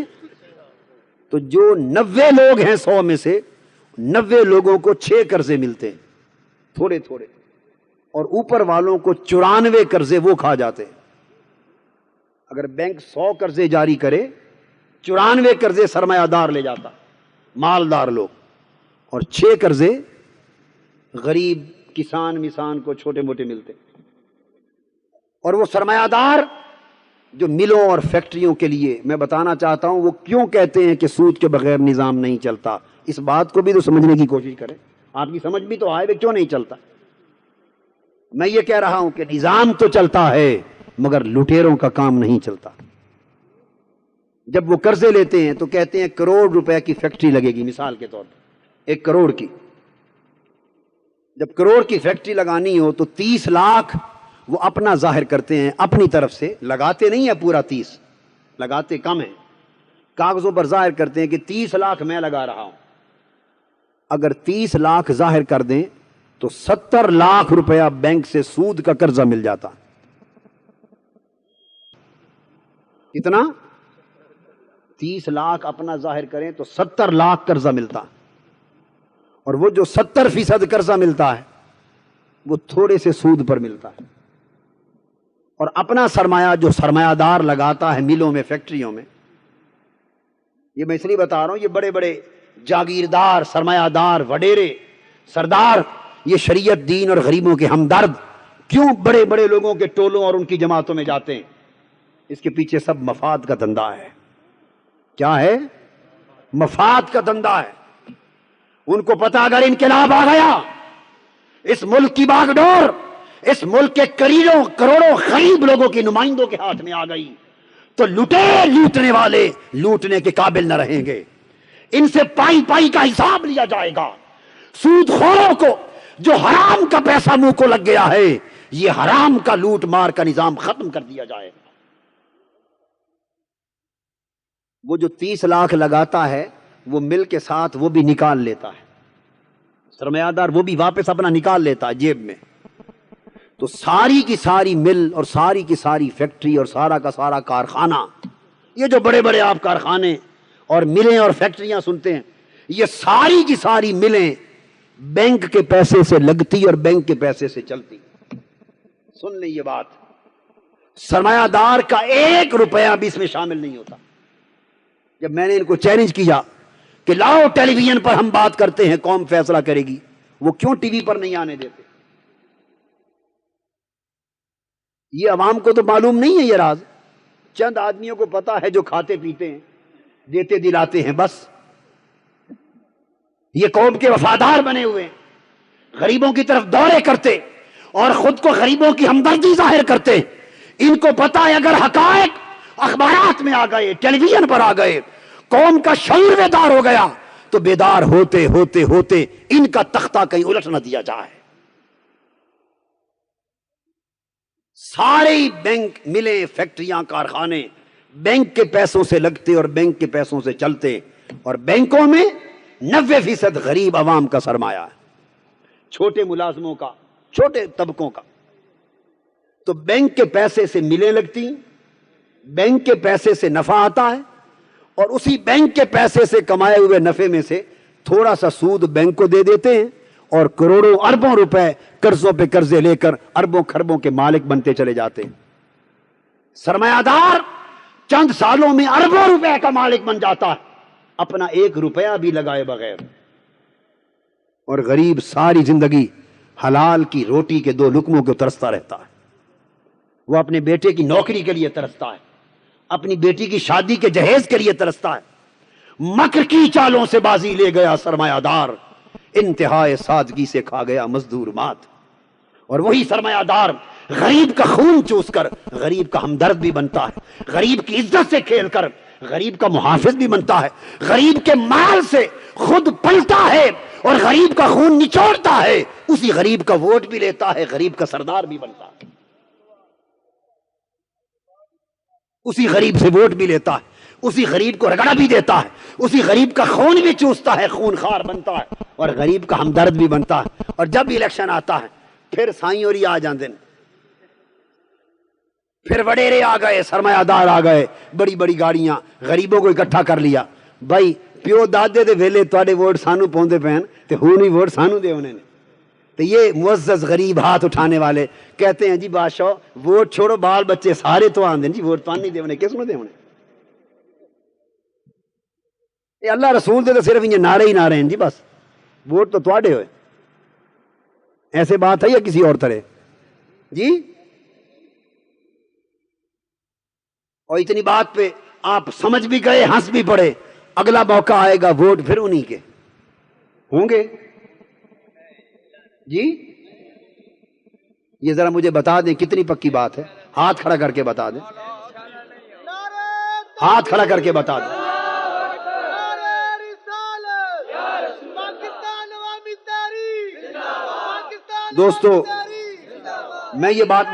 تو جو 90 لوگ ہیں 100 میں سے، 90 لوگوں کو 6 قرضے ملتے ہیں، تھوڑے تھوڑے، اور اوپر والوں کو 94 قرضے وہ کھا جاتے ہیں۔ اگر بینک 100 قرضے جاری کرے، 94 قرضے سرمایہ دار لے جاتا، مالدار لوگ، اور 6 قرضے غریب کسان مسان کو چھوٹے موٹے ملتے۔ اور وہ سرمایہ دار جو ملوں اور فیکٹریوں کے لیے، میں بتانا چاہتا ہوں وہ کیوں کہتے ہیں کہ سود کے بغیر نظام نہیں چلتا، اس بات کو بھی تو سمجھنے کی کوشش کریں، آپ کی سمجھ بھی تو آئے کیوں نہیں چلتا۔ میں یہ کہہ رہا ہوں کہ نظام تو چلتا ہے مگر لٹیروں کا کام نہیں چلتا۔ جب وہ قرضے لیتے ہیں تو کہتے ہیں 1 کروڑ روپے کی فیکٹری لگے گی، مثال کے طور پر 1 کروڑ کی، جب کروڑ کی فیکٹری لگانی ہو تو 30 لاکھ وہ اپنا ظاہر کرتے ہیں اپنی طرف سے، لگاتے نہیں ہے پورا 30، لگاتے کم ہیں، کاغذوں پر ظاہر کرتے ہیں کہ 30 لاکھ میں لگا رہا ہوں۔ اگر 30 لاکھ ظاہر کر دیں تو 70 لاکھ روپیہ بینک سے سود کا قرضہ مل جاتا۔ کتنا؟ 30 لاکھ اپنا ظاہر کریں تو 70 لاکھ قرضہ ملتا، اور وہ جو 70% قرضہ ملتا ہے وہ تھوڑے سے سود پر ملتا ہے۔ اور اپنا سرمایہ جو سرمایہ دار لگاتا ہے ملوں میں، فیکٹریوں میں، یہ میں اس لیے بتا رہا ہوں، یہ بڑے بڑے جاگیردار، سرمایہ دار، وڈیرے، سردار، یہ شریعت، دین اور غریبوں کے ہمدرد کیوں بڑے بڑے لوگوں کے ٹولوں اور ان کی جماعتوں میں جاتے ہیں؟ اس کے پیچھے سب مفاد کا دھندا ہے۔ کیا ہے؟ مفاد کا دھندا ہے۔ ان کو پتا اگر انقلاب آ گیا، اس ملک کی باغ ڈور اس ملک کے کروڑوں غریب لوگوں کے نمائندوں کے ہاتھ میں آ گئی تو لوٹنے والے لوٹنے کے قابل نہ رہیں گے۔ ان سے پائی پائی کا حساب لیا جائے گا۔ سود خوروں کو جو حرام کا پیسہ منہ کو لگ گیا ہے، یہ حرام کا لوٹ مار کا نظام ختم کر دیا جائے گا۔ وہ جو 30 لاکھ لگاتا ہے وہ مل کے ساتھ وہ بھی نکال لیتا ہے، سرمایہ دار وہ بھی واپس اپنا نکال لیتا ہے جیب میں۔ تو ساری کی ساری مل اور ساری کی ساری فیکٹری اور سارا کا سارا کارخانہ، یہ جو بڑے بڑے آپ کارخانے اور ملیں اور فیکٹریاں سنتے ہیں، یہ ساری کی ساری ملیں بینک کے پیسے سے لگتی اور بینک کے پیسے سے چلتی۔ سن لیں یہ بات، سرمایہ دار کا 1 روپیہ بھی اس میں شامل نہیں ہوتا۔ جب میں نے ان کو چیلنج کیا کہ لاؤ ٹیلی ویژن پر ہم بات کرتے ہیں، قوم فیصلہ کرے گی، وہ کیوں ٹی وی پر نہیں آنے دیتے؟ یہ عوام کو تو معلوم نہیں ہے یہ راز، چند آدمیوں کو پتا ہے جو کھاتے پیتے ہیں، دیتے دلاتے ہیں، بس۔ یہ قوم کے وفادار بنے ہوئے ہیں، غریبوں کی طرف دورے کرتے اور خود کو غریبوں کی ہمدردی ظاہر کرتے۔ ان کو پتا ہے اگر حقائق اخبارات میں آ گئے، ٹیلی ویژن پر آ گئے، قوم کا شعور بیدار ہو گیا تو بیدار ہوتے ہوتے ہوتے ان کا تختہ کہیں الٹ نہ دیا جائے۔ سارے بینک، ملیں، فیکٹریاں، کارخانے بینک کے پیسوں سے لگتے اور بینک کے پیسوں سے چلتے، اور بینکوں میں 90% غریب عوام کا سرمایہ ہے، چھوٹے ملازموں کا، چھوٹے طبقوں کا۔ تو بینک کے پیسے سے ملیں لگتی، بینک کے پیسے سے نفع آتا ہے، اور اسی بینک کے پیسے سے کمائے ہوئے نفع میں سے تھوڑا سا سود بینک کو دے دیتے ہیں، اور کروڑوں اربوں روپے قرضوں پہ قرضے لے کر اربوں خربوں کے مالک بنتے چلے جاتے ہیں۔ سرمایہ دار چند سالوں میں اربوں روپے کا مالک بن جاتا ہے، اپنا 1 روپیہ بھی لگائے بغیر، اور غریب ساری زندگی حلال کی روٹی کے 2 لقموں کو ترستا رہتا ہے۔ وہ اپنے بیٹے کی نوکری کے لیے ترستا ہے، اپنی بیٹی کی شادی کے جہیز کے لیے ترستا ہے۔ مکر کی چالوں سے بازی لے گیا سرمایہ دار، انتہائے سادگی سے کھا گیا مزدور مات۔ اور وہی سرمایہ دار غریب کا خون چوس کر غریب کا ہمدرد بھی بنتا ہے، غریب کی عزت سے کھیل کر غریب کا محافظ بھی بنتا ہے، غریب کے مال سے خود پلتا ہے اور غریب کا خون نچوڑتا ہے، اسی غریب کا ووٹ بھی لیتا ہے، غریب کا سردار بھی بنتا ہے، اسی غریب سے ووٹ بھی لیتا ہے، اسی غریب کو رگڑا بھی دیتا ہے، اسی غریب کا خون بھی چوستا ہے، خون خار بنتا ہے، اور غریب کا ہمدرد بھی بنتا ہے۔ اور جب الیکشن آتا ہے پھر سائیں اور آ جاندے، پھر وڈیرے آ گئے، سرمایہ دار آ گئے، بڑی بڑی گاڑیاں، غریبوں کو اکٹھا کر لیا۔ بھائی پیو دادے دے ویلے تواڈے ووٹ سانو پوندے پین تے ہن ہی ووٹ سانو دے ہونے نے۔ تو یہ معزز غریب ہاتھ اٹھانے والے کہتے ہیں جی بادشاہ ووٹ چھوڑو، بال بچے سارے تو آندے جی، ووٹ تو نہیں دے ہونے، کس نو دے ہونے؟ یہ اللہ رسول دے تو صرف یہ نعرے ہی نعرے ہیں جی، بس ووٹ تو تواڈے ہوئے۔ ایسے بات ہے یا کسی اور طرح جی؟ اور اتنی بات پہ آپ سمجھ بھی گئے، ہنس بھی پڑے، اگلا موقع آئے گا ووٹ پھر انہی کے ہوں گے جی۔ یہ ذرا مجھے بتا دیں کتنی پکی بات ہے، ہاتھ کھڑا کر کے بتا دیں، ہاتھ کھڑا کر کے بتا دیں۔ پاکستان عوامی تحریک دوستو میں یہ بات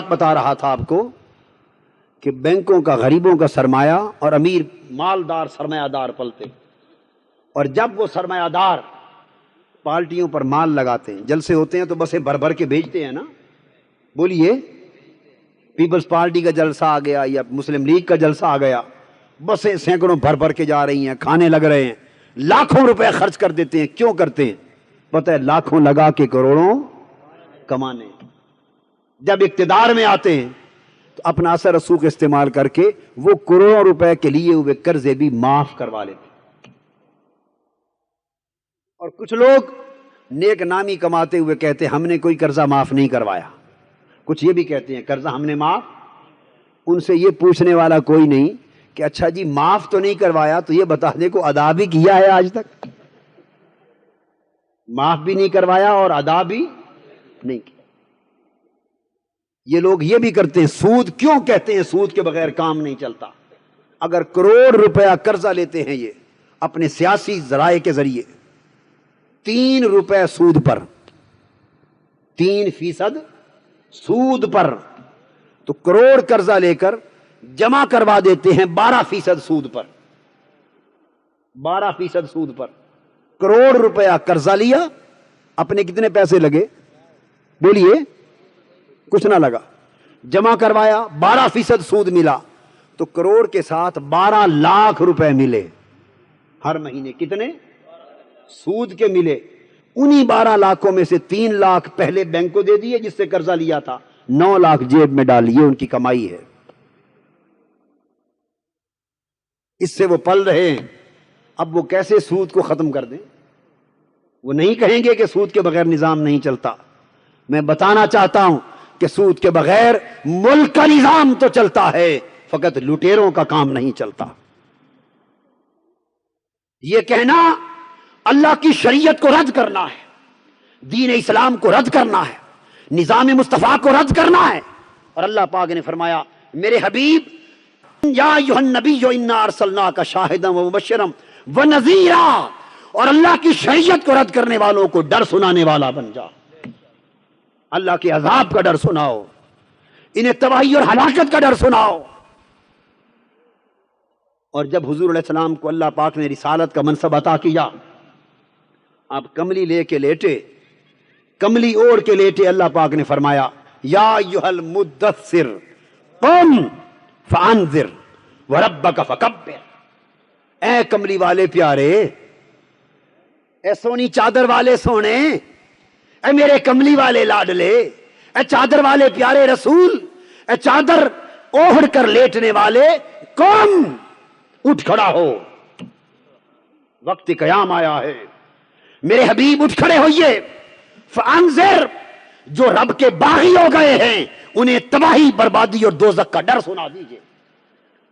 بتا رہا تھا آپ کو کہ بینکوں کا غریبوں کا سرمایہ اور امیر مالدار سرمایہ دار پلتے، اور جب وہ سرمایہ دار پارٹیوں پر مال لگاتے ہیں، جلسے ہوتے ہیں تو بسیں بھر بھر کے بھیجتے ہیں نا. بولیے پیپلز پارٹی کا جلسہ آ گیا یا مسلم لیگ کا جلسہ آ گیا، بسیں سینکڑوں بھر بھر کے جا رہی ہیں، کھانے لگ رہے ہیں، لاکھوں روپے خرچ کر دیتے ہیں. کیوں کرتے ہیں؟ پتہ ہے لاکھوں لگا کے کروڑوں کمانے. جب اقتدار میں آتے ہیں تو اپنا اثر رسوخ استعمال کر کے وہ کروڑوں روپے کے لیے ہوئے قرضے بھی معاف کروا لیتے. اور کچھ لوگ نیک نامی کماتے ہوئے کہتے ہیں ہم نے کوئی قرضہ معاف نہیں کروایا. کچھ یہ بھی کہتے ہیں قرضہ ہم نے معاف. ان سے یہ پوچھنے والا کوئی نہیں کہ اچھا جی معاف تو نہیں کروایا تو یہ بتا دیں کو ادا بھی کیا ہے آج تک؟ معاف بھی نہیں کروایا اور ادا بھی نہیں کیا. یہ لوگ یہ بھی کرتے ہیں. سود کیوں کہتے ہیں سود کے بغیر کام نہیں چلتا؟ اگر کروڑ روپیہ قرضہ لیتے ہیں یہ اپنے سیاسی ذرائع کے ذریعے، 3 روپے سود پر، 3% سود پر، تو کروڑ قرضہ لے کر جمع کروا دیتے ہیں 12% سود پر. 12% سود پر کروڑ روپیہ قرضہ لیا، اپنے کتنے پیسے لگے؟ بولیے. کچھ نہ لگا. جمع کروایا، 12% سود ملا، تو کروڑ کے ساتھ 12 لاکھ روپے ملے ہر مہینے. کتنے سود کے ملے؟ انہی 12 لاکھوں میں سے 3 لاکھ پہلے بینک کو دے دیے جس سے قرضہ لیا تھا، 9 لاکھ جیب میں ڈال لیے. ان کی کمائی ہے، اس سے وہ پل رہے ہیں. اب وہ کیسے سود کو ختم کر دیں؟ وہ نہیں کہیں گے کہ سود کے بغیر نظام نہیں چلتا. میں بتانا چاہتا ہوں کہ سود کے بغیر ملک کا نظام تو چلتا ہے، فقط لٹیروں کا کام نہیں چلتا. یہ کہنا اللہ کی شریعت کو رد کرنا ہے، دین اسلام کو رد کرنا ہے، نظام مصطفیٰ کو رد کرنا ہے. اور اللہ پاک نے فرمایا میرے حبیب یا ایھا النبی انا ارسلناک شاہدا ومبشرا ونذیرا، اور اللہ کی شریعت کو رد کرنے والوں کو ڈر سنانے والا بن جا. اللہ کے عذاب کا ڈر سناؤ، انہیں تباہی اور ہلاکت کا ڈر سناؤ. اور جب حضور علیہ السلام کو اللہ پاک نے رسالت کا منصب عطا کیا، آپ کملی لے کے لیٹے، کملی اوڑھ کے لیٹے، اللہ پاک نے فرمایا یا ایھا المدثر قم فانذر وربک فکبر. اے کملی والے پیارے، اے سونی چادر والے سونے، اے میرے کملی والے لاڈلے، اے چادر والے پیارے رسول، اے چادر اوڑھ کر لیٹنے والے، قم، اٹھ کھڑا ہو، وقت قیام آیا ہے. میرے حبیب اٹھ کھڑے ہوئیے. فانذر، جو رب کے باغی ہو گئے ہیں انہیں تباہی، بربادی اور دوزخ کا ڈر سنا دیجئے.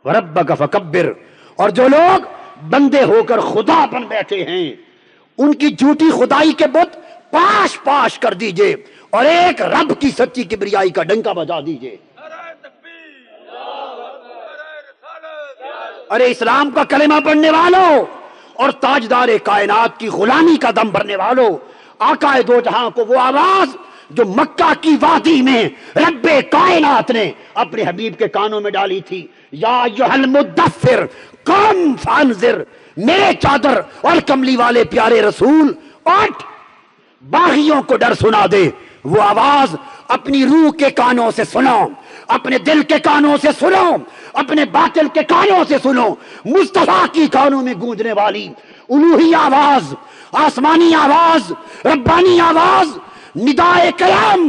وربک فکبر، اور جو لوگ بندے ہو کر خدا بن بیٹھے ہیں ان کی جھوٹی خدائی کے بت پاش پاش کر دیجئے اور ایک رب کی سچی کبریائی کا ڈنکا بجا دیجئے. نعرہ تکبیر، نعرہ رسالت، ارے اسلام کا کلمہ پڑھنے والوں اور تاجدار کائنات کی غلامی کا دم بھرنے والوں، آقا دو جہاں کو وہ آواز جو مکہ کی وادی میں رب کائنات نے اپنے حبیب کے کانوں میں ڈالی تھی، یا ایھا المدثر قم فانذر، میرے چادر اور کملی والے پیارے رسول اٹھ، باغیوں کو ڈر سنا دے. وہ آواز اپنی روح کے کانوں سے سنو، اپنے دل کے کانوں سے سنو، اپنے باطل کے کانوں سے سنو. مصطفیٰ کی کانوں میں گونجنے والی الوہی آواز، آسمانی آواز، ربانی آواز، ندائے قیام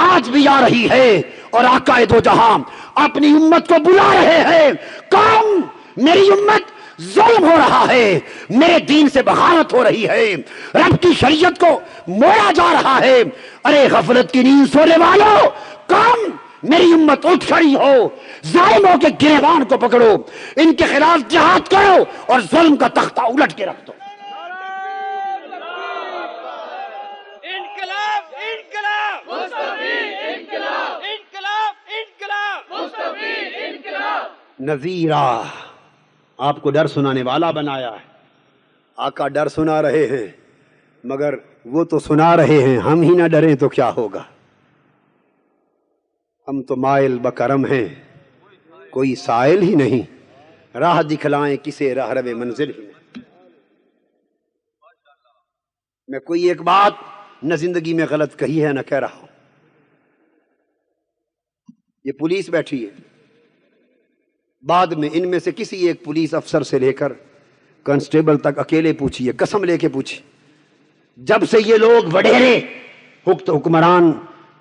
آج بھی آ رہی ہے. اور آقا دو جہاں اپنی امت کو بلا رہے ہیں، کون؟ میری امت ظلم ہو رہا ہے، میرے دین سے بغاوت ہو رہی ہے، رب کی شریعت کو موڑا جا رہا ہے. ارے غفلت کی نیند سونے والوں، کون؟ میری امت اٹھ کھڑی ہو، ظالموں کے گریبان کو پکڑو، ان کے خلاف جہاد کرو اور ظلم کا تختہ الٹ کے رکھ دو. انقلاب انقلاب مصطفی، انقلاب انقلاب انقلاب مصطفی، انقلاب. نذیرہ، آپ کو ڈر سنانے والا بنایا ہے. آقا ڈر سنا رہے ہیں. مگر وہ تو سنا رہے ہیں، ہم ہی نہ ڈریں تو کیا ہوگا؟ ہم تو مائل بکرم ہیں، کوئی سائل ہی نہیں، راہ دکھلائیں کسے راہ رو منزل ہی نہیں۔ میں کوئی ایک بات نہ زندگی میں غلط کہی ہے نہ کہہ رہا ہوں۔ یہ پولیس بیٹھی ہے، بعد میں ان میں سے کسی ایک پولیس افسر سے لے کر کانسٹیبل تک اکیلے پوچھیے، قسم لے کے پوچھیے، جب سے یہ لوگ وڈیرے حکمران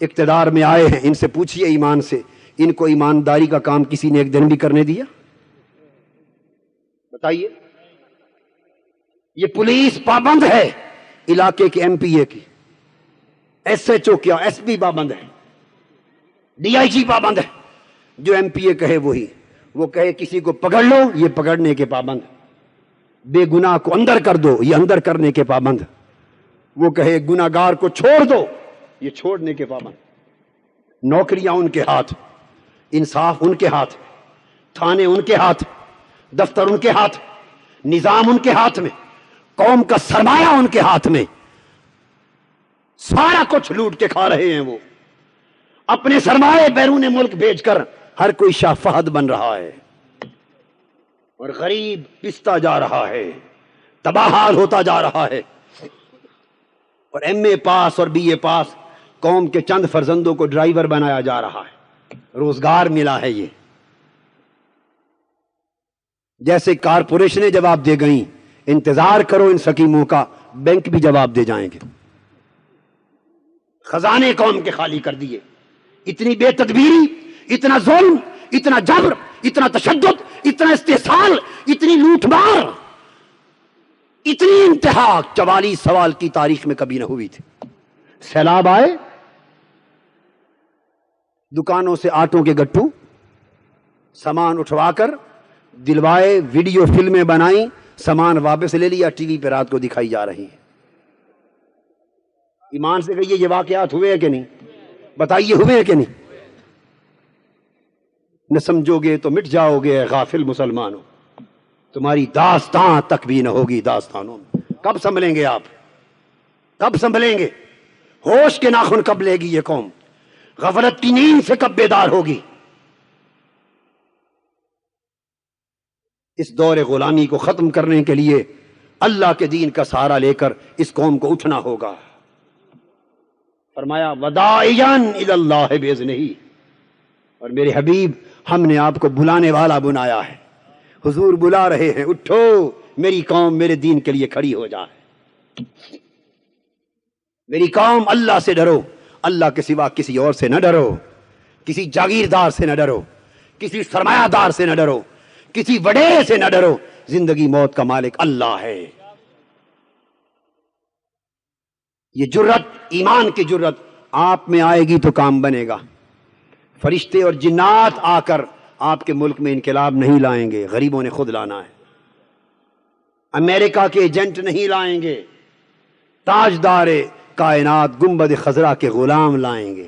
اقتدار میں آئے ہیں، ان سے پوچھیے ایمان سے، ان کو ایمانداری کا کام کسی نے ایک دن بھی کرنے دیا؟ بتائیے۔ یہ پولیس پابند ہے علاقے کے ایم پی اے کی، ایس ایچ او کیا ایس پی پابند ہے، ڈی آئی جی پابند ہے، جو ایم پی اے کہے وہی، وہ کہے کسی کو پکڑ لو، یہ پکڑنے کے پابند، بے گناہ کو اندر کر دو، یہ اندر کرنے کے پابند، وہ کہے گناہگار کو چھوڑ دو، یہ چھوڑنے کے پابند۔ نوکریاں ان کے ہاتھ، انصاف ان کے ہاتھ، تھانے ان کے ہاتھ، دفتر ان کے ہاتھ، نظام ان کے ہاتھ میں، قوم کا سرمایہ ان کے ہاتھ میں، سارا کچھ لوٹ کے کھا رہے ہیں۔ وہ اپنے سرمایہ بیرون ملک بھیج کر ہر کوئی شاہ فہد بن رہا ہے، اور غریب پستا جا رہا ہے، تباہ ہوتا جا رہا ہے، اور ایم اے پاس اور بی اے پاس قوم کے چند فرزندوں کو ڈرائیور بنایا جا رہا ہے، روزگار ملا ہے۔ یہ جیسے کارپوریشنیں جواب دے گئیں، انتظار کرو ان سکیموں کا، بینک بھی جواب دے جائیں گے۔ خزانے قوم کے خالی کر دیے، اتنی بے تدبیری، اتنا ظلم، اتنا جبر، اتنا تشدد، اتنا استحصال، اتنی لوٹ مار، اتنی انتہا 44 سال کی تاریخ میں کبھی نہ ہوئی تھی۔ سیلاب آئے، دکانوں سے آٹوں کے گٹھو سامان اٹھوا کر دلوائے، ویڈیو فلمیں بنائیں، سامان واپس لے لیا، ٹی وی پہ رات کو دکھائی جا رہی ہیں۔ ایمان سے کہیے یہ واقعات ہوئے ہیں کہ نہیں؟ بتائیے ہوئے ہیں کہ نہیں؟ نہ سمجھو گے تو مٹ جاؤ گے غافل مسلمانوں، تمہاری داستان تک بھی نہ ہوگی داستانوں میں۔ کب سنبھلیں گے آپ؟ کب سنبھلیں گے؟ ہوش کے ناخن کب لے گی یہ قوم؟ غفلت کی نیند سے کب بیدار ہوگی؟ اس دور غلامی کو ختم کرنے کے لیے اللہ کے دین کا سہارا لے کر اس قوم کو اٹھنا ہوگا۔ فرمایا وداعیان الی اللہ باذنہ، اور میرے حبیب ہم نے آپ کو بلانے والا بنایا ہے، حضور بلا رہے ہیں، اٹھو میری قوم میرے دین کے لیے کھڑی ہو جائے۔ میری قوم اللہ سے ڈرو، اللہ کے سوا کسی اور سے نہ ڈرو، کسی جاگیردار سے نہ ڈرو، کسی سرمایہ دار سے نہ ڈرو، کسی وڈیرے سے نہ ڈرو، زندگی موت کا مالک اللہ ہے۔ یہ جرت، ایمان کی جرت آپ میں آئے گی تو کام بنے گا۔ فرشتے اور جنات آ کر آپ کے ملک میں انقلاب نہیں لائیں گے، غریبوں نے خود لانا ہے۔ امریکہ کے ایجنٹ نہیں لائیں گے، تاجدار کائنات گنبد خضرا کے غلام لائیں گے۔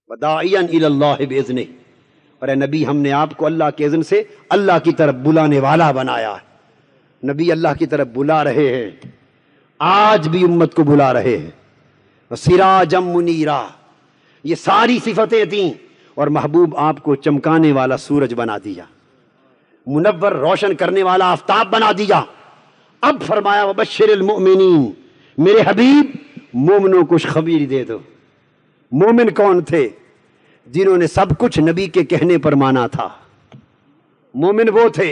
وداعیاً الی اللہ باذنہ، اور اے نبی ہم نے آپ کو اللہ کے اذن سے اللہ کی طرف بلانے والا بنایا ہے۔ نبی اللہ کی طرف بلا رہے ہیں، آج بھی امت کو بلا رہے ہیں۔ وسراجا منیرا، یہ ساری صفتیں تھیں، اور محبوب آپ کو چمکانے والا سورج بنا دیا، منور روشن کرنے والا آفتاب بنا دیا۔ اب فرمایا وبشر المؤمنین، میرے حبیب مومنوں کو خوشخبری دے دو۔ مومن کون تھے؟ جنہوں نے سب کچھ نبی کے کہنے پر مانا تھا۔ مومن وہ تھے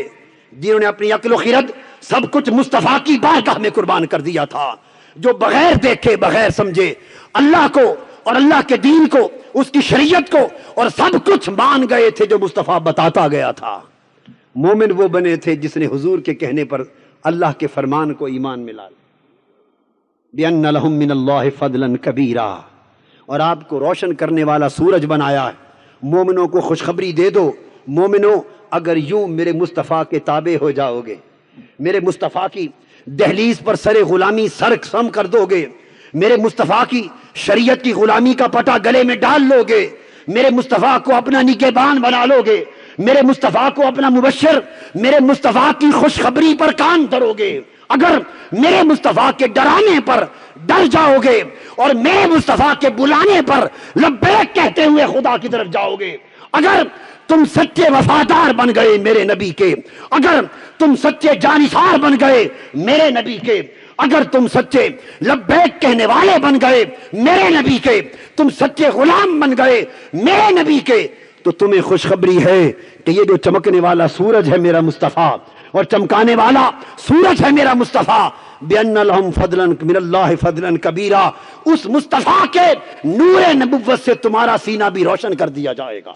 جنہوں نے اپنی عقل و خرد سب کچھ مصطفیٰ کی بارگاہ میں قربان کر دیا تھا، جو بغیر دیکھے بغیر سمجھے اللہ کو اور اللہ کے دین کو، اس کی شریعت کو، اور سب کچھ مان گئے تھے جو مصطفیٰ بتاتا گیا تھا۔ مومن وہ بنے تھے جس نے حضور کے کہنے پر اللہ کے فرمان کو ایمان میں لا لیا۔ بِأَنَّ لَهُم مِّنَ اللَّهِ فَضْلًا كَبِيرًا، اور آپ کو روشن کرنے والا سورج بنایا ہے۔ مومنوں کو خوشخبری دے دو، مومنوں اگر یوں میرے مصطفیٰ کے تابع ہو جاؤ گے، میرے مصطفیٰ کی دہلیز پر سر غلامی سر خم کر دو گے، میرے مصطفیٰ کی شریعت کی غلامی کا پٹا گلے میں ڈال لو گے، میرے مصطفیٰ کو اپنا نگہبان بنا لو گے، میرے مصطفیٰ کو اپنا مبشر، میرے مصطفیٰ کی خوشخبری پر کان دھرو گے، اگر میرے مصطفیٰ کے ڈرانے پر ڈر جاؤ گے اور میرے مصطفیٰ کے بلانے پر لبیک کہتے ہوئے خدا کی طرف جاؤ گے، اگر تم سچے وفادار بن گئے میرے نبی کے، اگر تم سچے جانثار بن گئے میرے نبی کے، اگر تم سچے لبیک کہنے والے بن گئے میرے نبی کے، تم سچے غلام بن گئے میرے نبی کے، تو تمہیں خوشخبری ہے کہ یہ جو چمکنے والا سورج ہے میرا مصطفیٰ اور چمکانے والا سورج ہے میرا مصطفیٰ، بِأَنَّ لَهُمْ فَضْلًا مِنَ اللَّهِ فَضْلًا كَبِيرًا، اس مصطفیٰ کے نور نبوت سے تمہارا سینہ بھی روشن کر دیا جائے گا۔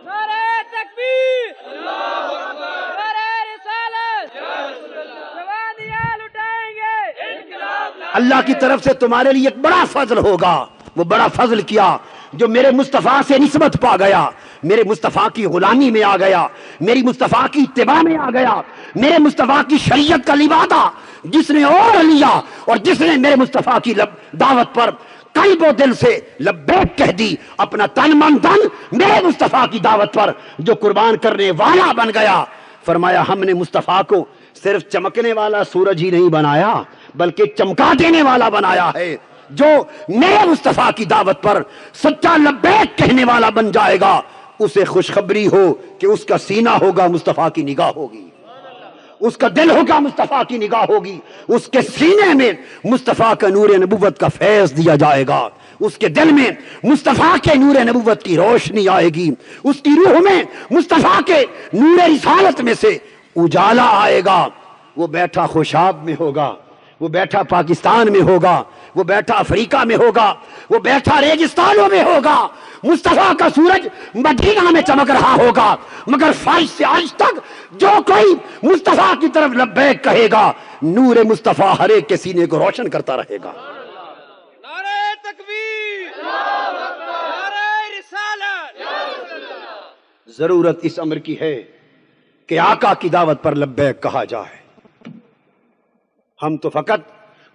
نعرہ تکبیر، نعرہ رسالت، جوانیاں لٹائیں گے، اللہ کی طرف سے تمہارے لیے ایک بڑا فضل ہوگا۔ وہ بڑا فضل کیا جو میرے مصطفیٰ سے نسبت پا گیا، میرے مصطفیٰ کی غلامی میں آ گیا، میری مصطفیٰ کی اتباع میں آ گیا، میرے مصطفیٰ کی شریعت کا لبادہ جس نے اوڑھ لیا اور جس نے میرے مصطفیٰ کی دعوت پر قلب و دل سے لبیک کہہ دی، اپنا تن من دھن میرے مصطفیٰ کی دعوت پر جو قربان کرنے والا بن گیا۔ فرمایا ہم نے مصطفیٰ کو صرف چمکنے والا سورج ہی نہیں بنایا بلکہ چمکا دینے والا بنایا ہے۔ جو میرے مصطفیٰ کی دعوت پر سچا لبیک کہنے والا بن جائے گا اسے خوشخبری ہو کہ اس کا سینہ ہوگا مصطفیٰ کی نگاہ ہوگی، اس کا دل ہوگا مصطفیٰ کی نگاہ ہوگی، اس کے سینے میں مصطفیٰ کا نور نبوت کا فیض دیا جائے گا، اس کے دل میں مصطفیٰ کے نور نبوت کی روشنی آئے گی، اس کی روح میں مصطفیٰ کے نور رسالت میں سے اجالا آئے گا۔ وہ بیٹھا خوشاب میں ہوگا، وہ بیٹھا پاکستان میں ہوگا، وہ بیٹھا افریقہ میں ہوگا، وہ بیٹھا ریگستانوں میں ہوگا، مصطفیٰ کا سورج مدینہ میں چمک رہا ہوگا، مگر فارس سے آج تک جو کوئی مصطفیٰ کی طرف لبیک کہے گا نور مصطفیٰ ہر ایک کے سینے کو روشن کرتا رہے گا۔ نعرہ تکبیر، نعرہ رسالت۔ ضرورت اس امر کی ہے کہ آقا کی دعوت پر لبیک کہا جائے۔ ہم تو فقط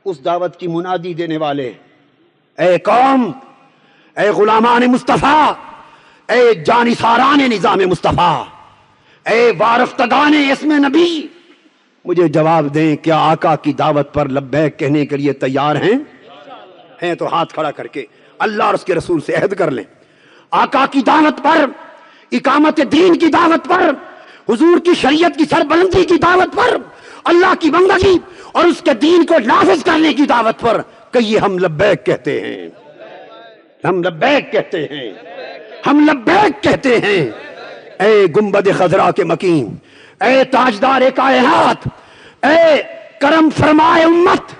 اس دعوت کی منادی دینے والے، اے قوم، اے غلامان مصطفیٰ، اے جانثاران نظام مصطفیٰ، اے وارفتگان اسم نبی، مجھے جواب دیں کیا آقا کی دعوت پر لبیک کہنے کے لیے تیار ہیں تو ہاتھ کھڑا کر کے اللہ اور اس کے رسول سے عہد کر لیں۔ آقا کی دعوت پر، اقامت دین کی دعوت پر، حضور کی شریعت کی سربلندی کی دعوت پر، اللہ کی بندگی اور اس کے دین کو نافذ کرنے کی دعوت پر کہیے ہم لبیک کہتے ہیں، ہم لبیک کہتے ہیں، ہم لبیک کہتے ہیں۔ اے گنبد خضرا کے مکین، اے تاجدار کائنات، اے کرم فرمائے امت،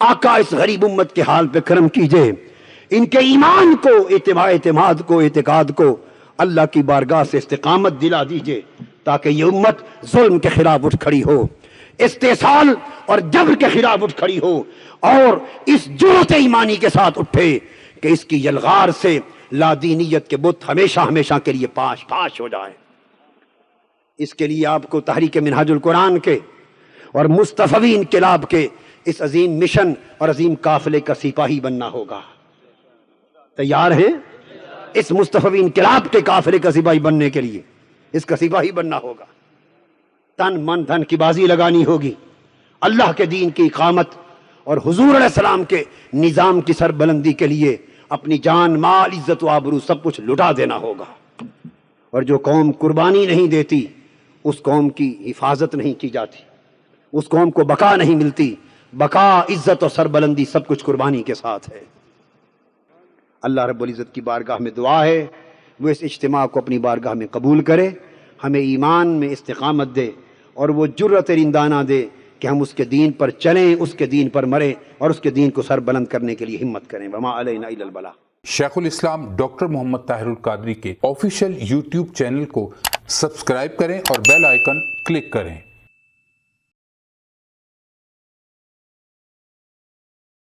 آقا اس غریب امت کے حال پہ کرم کیجئے، ان کے ایمان کو، اعتماد کو، اعتقاد کو اللہ کی بارگاہ سے استقامت دلا دیجئے تاکہ یہ امت ظلم کے خلاف اٹھ کھڑی ہو، استحصال اور جبر کے خلاف اٹھ کھڑی ہو اور اس جرأت ایمانی کے ساتھ اٹھے کہ اس کی یلغار سے لادینیت کے بت ہمیشہ ہمیشہ کے لیے پاش پاش ہو جائے۔ اس کے لیے آپ کو تحریک منہاج القرآن کے اور مصطفوی انقلاب کے اس عظیم مشن اور عظیم قافلے کا سپاہی بننا ہوگا۔ تیار ہیں؟ اس مصطفوی انقلاب کے قافلے کا سپاہی بننے کے لیے اس کا سپاہی بننا ہوگا، تن من دھن کی بازی لگانی ہوگی، اللہ کے دین کی اقامت اور حضور علیہ السلام کے نظام کی سربلندی کے لیے اپنی جان، مال، عزت و آبرو سب کچھ لٹا دینا ہوگا۔ اور جو قوم قربانی نہیں دیتی اس قوم کی حفاظت نہیں کی جاتی، اس قوم کو بقا نہیں ملتی۔ بقا، عزت اور سربلندی سب کچھ قربانی کے ساتھ ہے۔ اللہ رب العزت کی بارگاہ میں دعا ہے وہ اس اجتماع کو اپنی بارگاہ میں قبول کرے، ہمیں ایمان میں استقامت دے اور وہ جرأت رندانہ دے کہ ہم اس کے دین پر چلیں، اس کے دین پر مریں اور اس کے دین کو سر بلند کرنے کے لیے ہمت کریں۔ وما علینا الا البلاغ۔ شیخ الاسلام ڈاکٹر محمد طاہر القادری کے آفیشیل یوٹیوب چینل کو سبسکرائب کریں اور بیل آئیکن کلک کریں۔